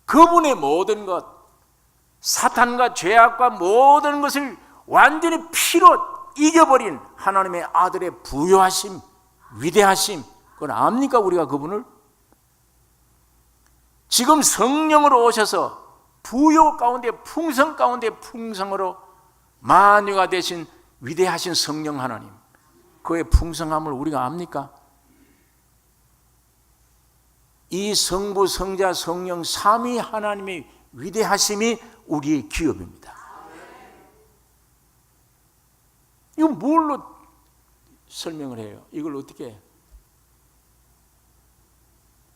그분의 모든 것, 사탄과 죄악과 모든 것을 완전히 피로 이겨버린 하나님의 아들의 부요하심, 위대하심, 그걸 압니까 우리가 그분을? 지금 성령으로 오셔서 부요 가운데 풍성 가운데 풍성으로 만유가 되신 위대하신 성령 하나님, 그의 풍성함을 우리가 압니까? 이 성부, 성자, 성령 삼위 하나님의 위대하심이 우리의 기업입니다. 이거 뭘로 설명을 해요? 이걸 어떻게 해요?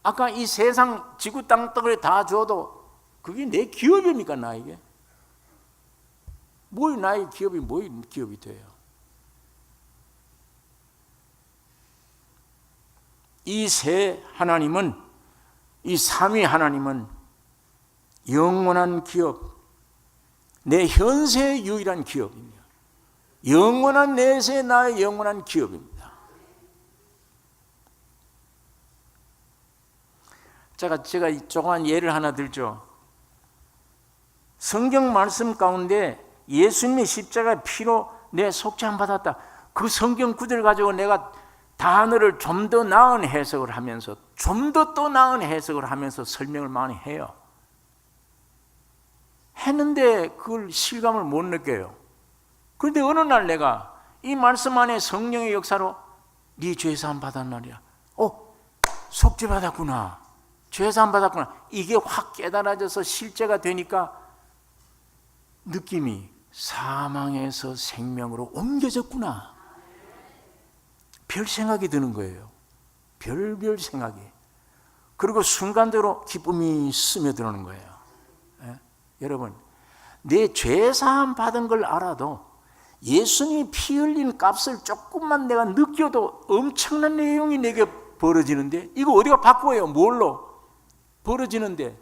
아까 이 세상 지구 땅덩어리 다 줘도 그게 내 기업입니까? 나에게? 뭘 나의 기업이 뭘 기업이 돼요? 이 세 하나님은, 이 삼위 하나님은 영원한 기업, 내 현세의 유일한 기업입니다. 영원한 내세 나의 영원한 기업입니다. 제가 조그만 예를 하나 들죠. 성경 말씀 가운데 예수님의 십자가 피로 내 속죄함 받았다. 그 성경 구절 가지고 내가 단어를 좀 더 나은 해석을 하면서, 좀 더 또 나은 해석을 하면서 설명을 많이 해요. 했는데 그걸 실감을 못 느껴요. 그런데 어느 날 내가 이 말씀 안에 성령의 역사로 네 죄사함 받았나리야. 속죄 받았구나. 죄사함 받았구나. 이게 확 깨달아져서 실제가 되니까 느낌이 사망에서 생명으로 옮겨졌구나. 별 생각이 드는 거예요. 별별 생각이. 그리고 순간적으로 기쁨이 스며들어오는 거예요. 여러분, 내 죄사함 받은 걸 알아도 예수님이 피 흘린 값을 조금만 내가 느껴도 엄청난 내용이 내게 벌어지는데, 이거 어디가 바꿔요? 뭘로? 벌어지는데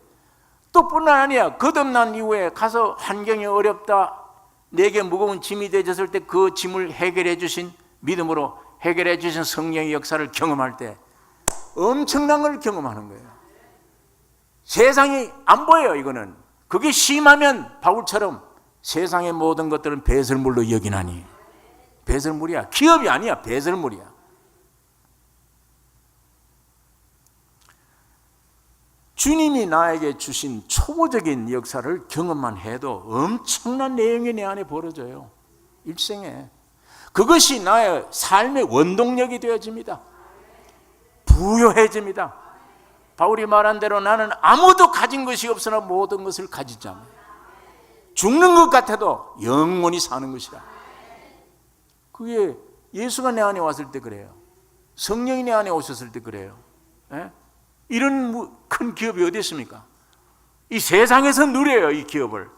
또 뿐만 아니야. 거듭난 이후에 가서 환경이 어렵다, 내게 무거운 짐이 되어졌을 때 그 짐을 해결해 주신, 믿음으로 해결해 주신 성령의 역사를 경험할 때 엄청난 걸 경험하는 거예요. 세상이 안 보여요. 이거는 그게 심하면 바울처럼 세상의 모든 것들은 배설물로 여기나니. 배설물이야. 기업이 아니야. 배설물이야. 주님이 나에게 주신 초보적인 역사를 경험만 해도 엄청난 내용이 내 안에 벌어져요. 일생에. 그것이 나의 삶의 원동력이 되어집니다. 부요해집니다. 바울이 말한 대로 나는 아무도 가진 것이 없으나 모든 것을 가지자. 죽는 것 같아도 영원히 사는 것이라. 그게 예수가 내 안에 왔을 때 그래요. 성령이 내 안에 오셨을 때 그래요. 이런 큰 기업이 어디 있습니까? 이 세상에서 누려요. 이 기업을.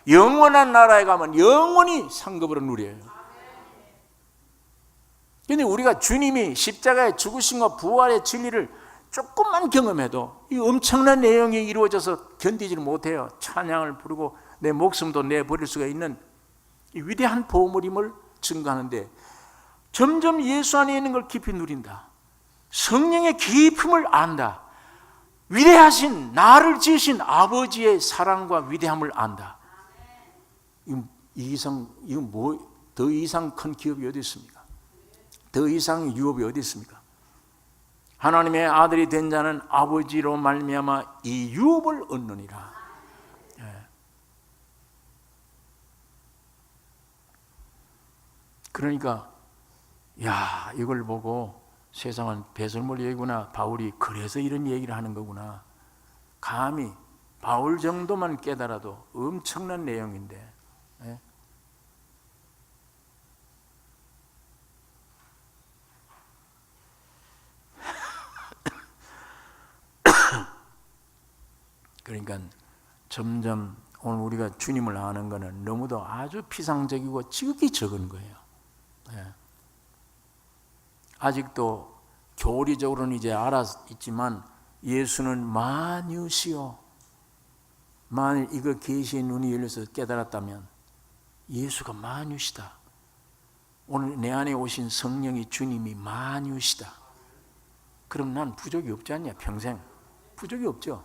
영원한 나라에 가면 영원히 상급으로 누려요. 그런데 우리가 주님이 십자가의 죽으심과 부활의 진리를 조금만 경험해도 이 엄청난 내용이 이루어져서 견디지를 못해요. 찬양을 부르고 내 목숨도 내버릴 수가 있는 이 위대한 보물임을 증거하는데, 점점 예수 안에 있는 걸 깊이 누린다. 성령의 깊음을 안다. 위대하신 나를 지으신 아버지의 사랑과 위대함을 안다. 더 이상 큰 기업이 어디 있습니까? 더 이상 유업이 어디 있습니까? 하나님의 아들이 된 자는 아버지로 말미암아 이 유업을 얻느니라. 그러니까 이걸 보고 세상은 배설물 얘기구나. 바울이 그래서 이런 얘기를 하는 거구나. 감히 바울 정도만 깨달아도 엄청난 내용인데. 그러니까 점점 오늘 우리가 주님을 아는 것은 너무도 아주 피상적이고 지극히 적은 거예요. 아직도 교리적으로는 이제 알았지만 예수는 만유시요. 만일 이거 계시의 눈이 열려서 깨달았다면 예수가 만유시다. 오늘 내 안에 오신 성령이 주님이 만유시다. 그럼 난 부족이 없지 않냐? 평생 부족이 없죠.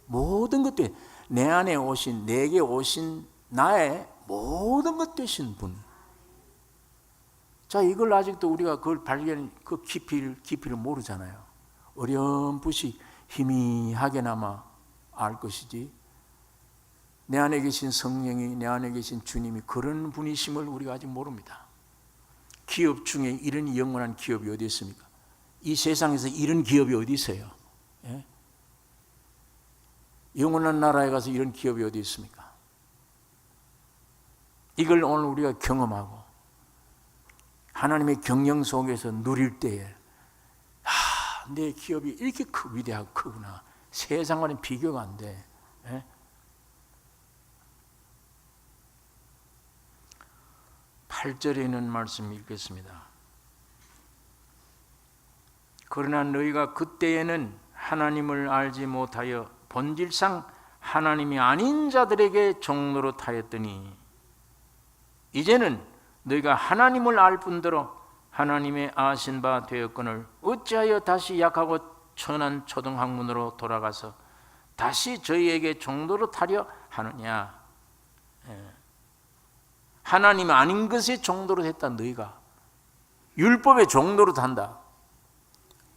모든 것들 내 안에 오신, 내게 오신 나의 모든 것 되신 분. 자, 이걸 아직도 우리가 그걸 그 깊이를 모르잖아요. 어렴풋이 희미하게나마 알 것이지, 내 안에 계신 성령이, 내 안에 계신 주님이 그런 분이심을 우리가 아직 모릅니다. 기업 중에 이런 영원한 기업이 어디 있습니까? 이 세상에서 이런 기업이 어디 있어요? 예? 영원한 나라에 가서 이런 기업이 어디 있습니까? 이걸 오늘 우리가 경험하고 하나님의 경영 속에서 누릴 때에 내 기업이 이렇게 위대하고 크구나. 세상과는 비교가 안 돼. 예? 8절에 있는 말씀 읽겠습니다. 그러나 너희가 그때에는 하나님을 알지 못하여 본질상 하나님이 아닌 자들에게 종노릇 하였더니 이제는 너희가 하나님을 알 뿐더러 하나님의 아신 바 되었거늘 어찌하여 다시 약하고 천한 초등학문으로 돌아가서 다시 저희에게 종노릇 하려 하느냐. 하나님 아닌 것에 종노릇 했다. 너희가 율법에 종노릇 한다.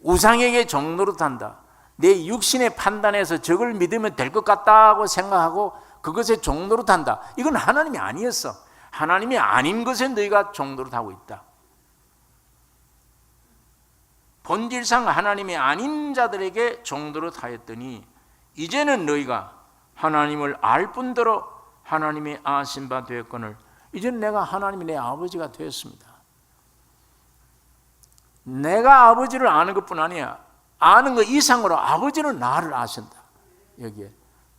우상에게 종노릇 한다. 내 육신의 판단에서 저걸 믿으면 될 것 같다고 생각하고 그것에 종노릇 한다. 이건 하나님이 아니었어. 하나님이 아닌 것에 너희가 종노릇 하고 있다. 본질상 하나님이 아닌 자들에게 종노릇 하였더니 이제는 너희가 하나님을 알 뿐더러 하나님의 아신 바 되었거늘 이제는 내가 하나님이 내 아버지가 되었습니다. 내가 아버지를 아는 것뿐 아니야. 아는 것 이상으로 아버지는 나를 아신다. 여기에.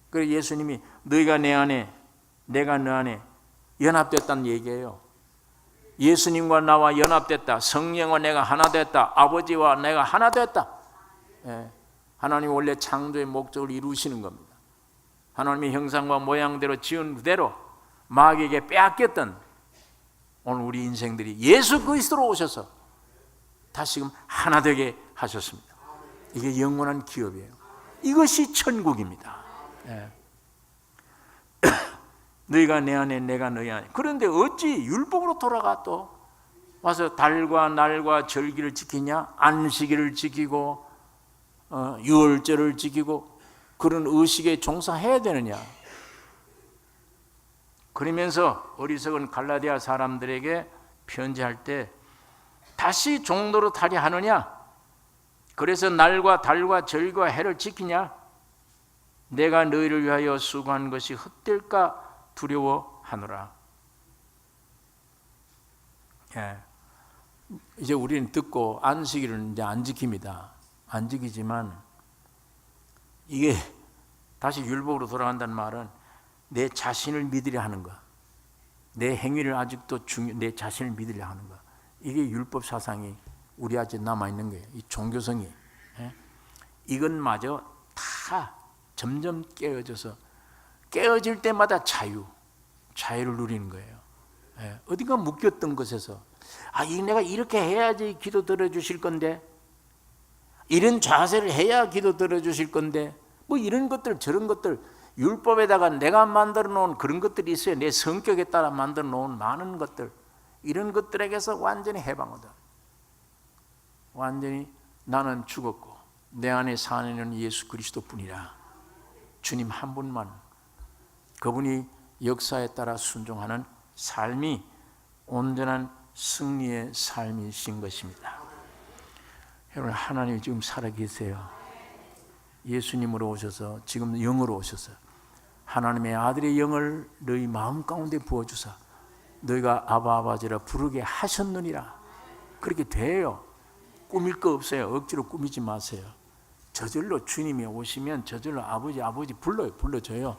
그래서 예수님이 너희가 내 안에 내가 너 안에 연합됐다는 얘기예요. 예수님과 나와 연합됐다. 성령과 내가 하나 됐다. 아버지와 내가 하나 됐다. 예. 하나님 원래 창조의 목적을 이루시는 겁니다. 하나님의 형상과 모양대로 지은 그대로 마귀에게 빼앗겼던 오늘 우리 인생들이 예수 그리스도로 오셔서 다시금 하나 되게 하셨습니다. 이게 영원한 기업이에요. 이것이 천국입니다. 예. 너희가 내 안에 내가 너희 안에. 그런데 어찌 율법으로 돌아가 또 와서 달과 날과 절기를 지키냐? 안식일을 지키고 유월절을 지키고 그런 의식에 종사해야 되느냐? 그러면서 어리석은 갈라디아 사람들에게 편지할 때 다시 종노릇 하려 하느냐? 그래서 날과 달과 절기와 해를 지키냐? 내가 너희를 위하여 수고한 것이 헛될까 두려워하노라. 예. 이제 우리는 듣고 안식일은 이제 안 지킵니다. 안 지키지만 이게 다시 율법으로 돌아간다는 말은 내 자신을 믿으려 하는 거, 내 행위를 아직도 내 자신을 믿으려 하는 거. 이게 율법 사상이 우리 아직 남아 있는 거예요. 이 종교성이. 예? 이것마저 다 점점 깨어져서 깨어질 때마다 자유를 누리는 거예요. 예, 어딘가 묶였던 것에서 내가 이렇게 해야지 기도 들어주실 건데, 이런 자세를 해야 기도 들어주실 건데, 뭐 이런 것들 저런 것들 율법에다가 내가 만들어 놓은 그런 것들이 있어요. 내 성격에 따라 만들어 놓은 많은 것들, 이런 것들에게서 완전히 해방하다. 완전히 나는 죽었고 내 안에 사는 이는 예수 그리스도뿐이라. 주님 한 분만, 그분이 역사에 따라 순종하는 삶이 온전한 승리의 삶이신 것입니다. 여러분, 하나님이 지금 살아계세요. 예수님으로 오셔서 지금 영으로 오셔서 하나님의 아들의 영을 너희 마음 가운데 부어주사 너희가 아바 아버지라 부르게 하셨느니라. 그렇게 돼요. 꾸밀 거 없어요. 억지로 꾸미지 마세요. 저절로 주님이 오시면 저절로 아버지 불러줘요.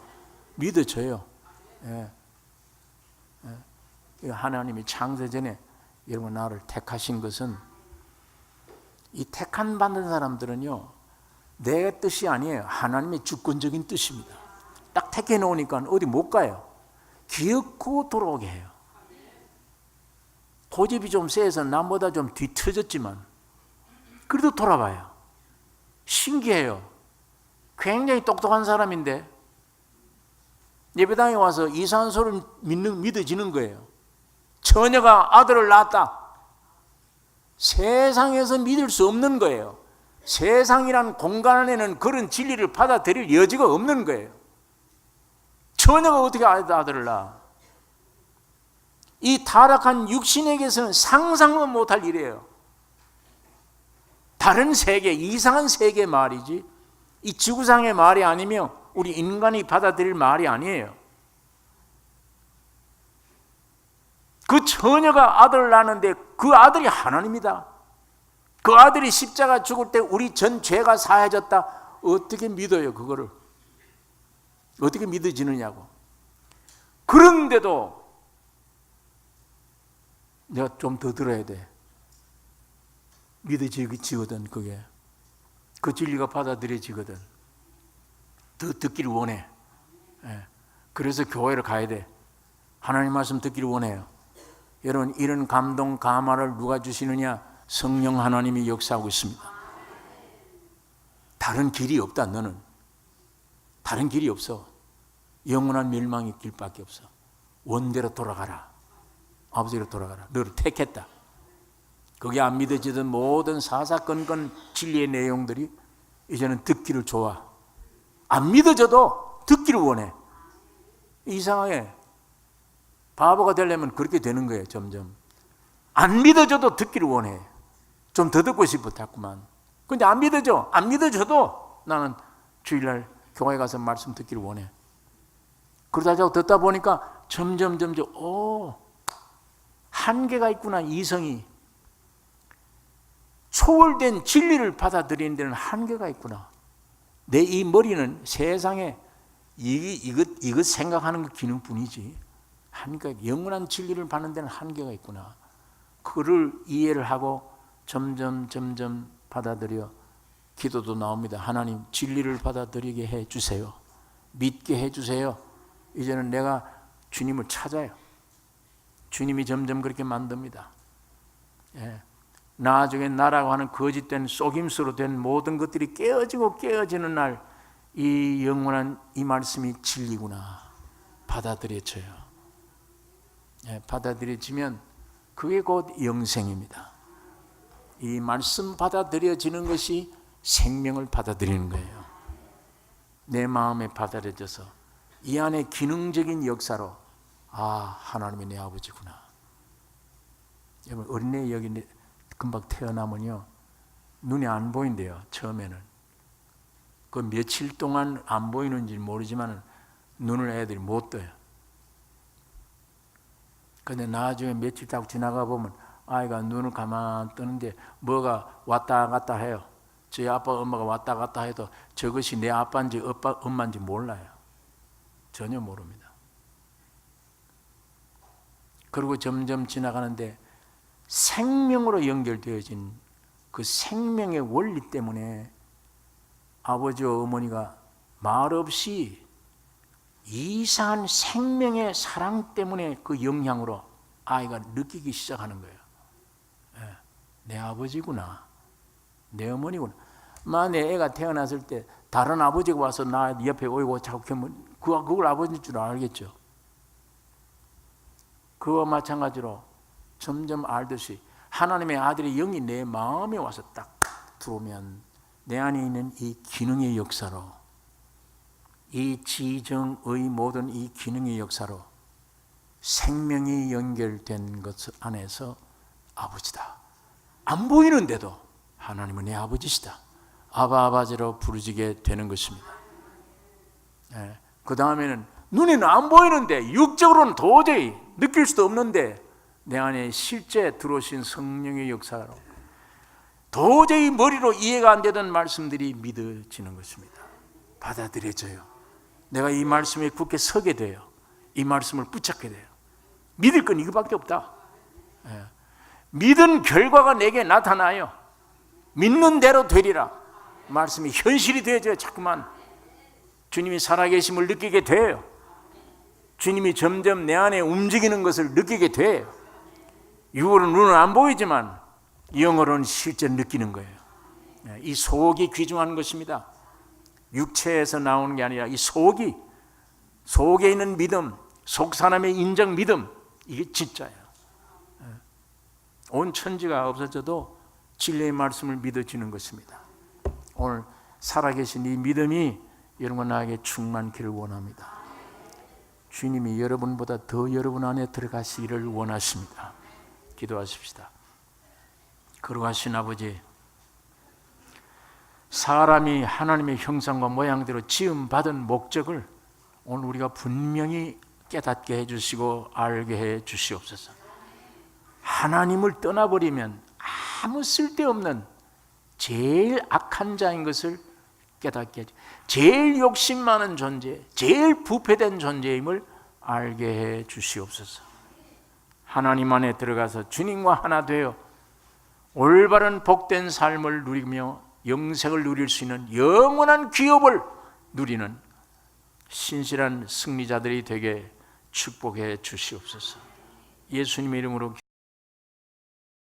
믿어줘요. 예. 예. 하나님이 창세전에 여러분 나를 택하신 것은, 이 택한 받는 사람들은요 내 뜻이 아니에요. 하나님의 주권적인 뜻입니다. 딱 택해 놓으니까 어디 못 가요. 기어코 돌아오게 해요. 고집이 좀 세서 남보다 좀 뒤처졌지만 그래도 돌아가요. 신기해요. 굉장히 똑똑한 사람인데 예배당에 와서 이상한 소리를 믿어지는 거예요. 처녀가 아들을 낳았다. 세상에서 믿을 수 없는 거예요. 세상이란 공간 안에는 그런 진리를 받아들일 여지가 없는 거예요. 처녀가 어떻게 아들을 낳아? 이 타락한 육신에게서는 상상도 못할 일이에요. 다른 세계, 이상한 세계 말이지 이 지구상의 말이 아니며 우리 인간이 받아들일 말이 아니에요. 그 처녀가 아들을 낳았는데 그 아들이 하나님이다. 그 아들이 십자가 죽을 때 우리 전 죄가 사해졌다. 어떻게 믿어요, 그거를? 어떻게 믿어지느냐고. 그런데도 내가 좀 더 들어야 돼. 믿어지거든, 그게. 그 진리가 받아들여지거든. 더 듣기를 원해. 그래서 교회를 가야 돼. 하나님 말씀 듣기를 원해요. 여러분, 이런 감동, 감화를 누가 주시느냐? 성령 하나님이 역사하고 있습니다. 다른 길이 없다, 너는. 다른 길이 없어. 영원한 멸망의 길밖에 없어. 원대로 돌아가라. 아버지로 돌아가라. 너를 택했다. 그게 안 믿어지던 모든 사사건건 진리의 내용들이 이제는 듣기를 좋아. 안 믿어져도 듣기를 원해. 이상하게 바보가 되려면 그렇게 되는 거예요. 점점 안 믿어져도 듣기를 원해. 좀 더 듣고 싶어 자꾸만. 근데 안 믿어져. 안 믿어져도 나는 주일날 교회 가서 말씀 듣기를 원해. 그러다 자꾸 듣다 보니까 점점 한계가 있구나. 이성이 초월된 진리를 받아들이는 데는 한계가 있구나. 내 이 머리는 세상에 이것 생각하는 것 기능뿐이지. 한계가, 영원한 진리를 받는 데는 한계가 있구나. 그를 이해를 하고 점점 받아들여 기도도 나옵니다. 하나님, 진리를 받아들이게 해주세요. 믿게 해주세요. 이제는 내가 주님을 찾아요. 주님이 점점 그렇게 만듭니다. 나중에 나라고 하는 거짓된 속임수로 된 모든 것들이 깨어지는 날, 이 영원한 이 말씀이 진리구나 받아들여져요. 받아들여지면 그게 곧 영생입니다. 이 말씀 받아들여지는 것이 생명을 받아들이는 거예요. 내 마음에 받아들여져서 이 안에 기능적인 역사로, 아, 하나님이 내 아버지구나. 여러분, 어린애 여기 금방 태어나면요, 눈이 안 보인대요. 처음에는 그 며칠 동안 안 보이는지 모르지만 눈을 애들이 못 떠요. 근데 나중에 며칠 딱 지나가 보면 아이가 눈을 가만 뜨는데 뭐가 왔다 갔다 해요. 저희 아빠 엄마가 왔다 갔다 해도 저것이 내 아빠인지 엄마인지 몰라요. 전혀 모릅니다. 그리고 점점 지나가는데 생명으로 연결되어진 그 생명의 원리 때문에 아버지와 어머니가 말없이 이상한 생명의 사랑 때문에 그 영향으로 아이가 느끼기 시작하는 거예요. 내 아버지구나, 내 어머니구나. 내 애가 태어났을 때 다른 아버지가 와서 나 옆에 오고 자꾸 하면 그걸 아버지인 줄 알겠죠. 그와 마찬가지로 점점 알듯이 하나님의 아들의 영이 내 마음에 와서 딱 들어오면 내 안에 있는 이 기능의 역사로, 이 지정의 모든 이 기능의 역사로 생명이 연결된 것 안에서 아버지다. 안 보이는데도 하나님은 내 아버지시다. 아바아바지로 부르지게 되는 것입니다. 그 다음에는 눈에는 안 보이는데, 육적으로는 도저히 느낄 수도 없는데 내 안에 실제 들어오신 성령의 역사로 도저히 머리로 이해가 안 되던 말씀들이 믿어지는 것입니다. 받아들여져요. 내가 이 말씀에 굳게 서게 돼요. 이 말씀을 붙잡게 돼요. 믿을 건 이거밖에 없다. 믿은 결과가 내게 나타나요. 믿는 대로 되리라. 말씀이 현실이 되어져요. 자꾸만 주님이 살아계심을 느끼게 돼요. 주님이 점점 내 안에 움직이는 것을 느끼게 돼요. 육으로 눈은 안 보이지만 영어로는 실제 느끼는 거예요. 이 속이 귀중한 것입니다. 육체에서 나오는 게 아니라 이 속에 있는 믿음, 속 사람의 인정 믿음, 이게 진짜예요. 온 천지가 없어져도 진리의 말씀을 믿어지는 것입니다. 오늘 살아계신 이 믿음이 여러분 나에게 충만기를 원합니다. 주님이 여러분보다 더 여러분 안에 들어가시기를 원하십니다. 기도하십시다. 거룩하신 아버지, 사람이 하나님의 형상과 모양대로 지음받은 목적을 오늘 우리가 분명히 깨닫게 해주시고 알게 해주시옵소서. 하나님을 떠나버리면 아무 쓸데없는 제일 악한 자인 것을 깨닫게 해주시고, 제일 욕심 많은 존재, 제일 부패된 존재임을 알게 해 주시옵소서. 하나님 안에 들어가서 주님과 하나 되어 올바른 복된 삶을 누리며 영생을 누릴 수 있는 영원한 기업을 누리는 신실한 승리자들이 되게 축복해 주시옵소서. 예수님의 이름으로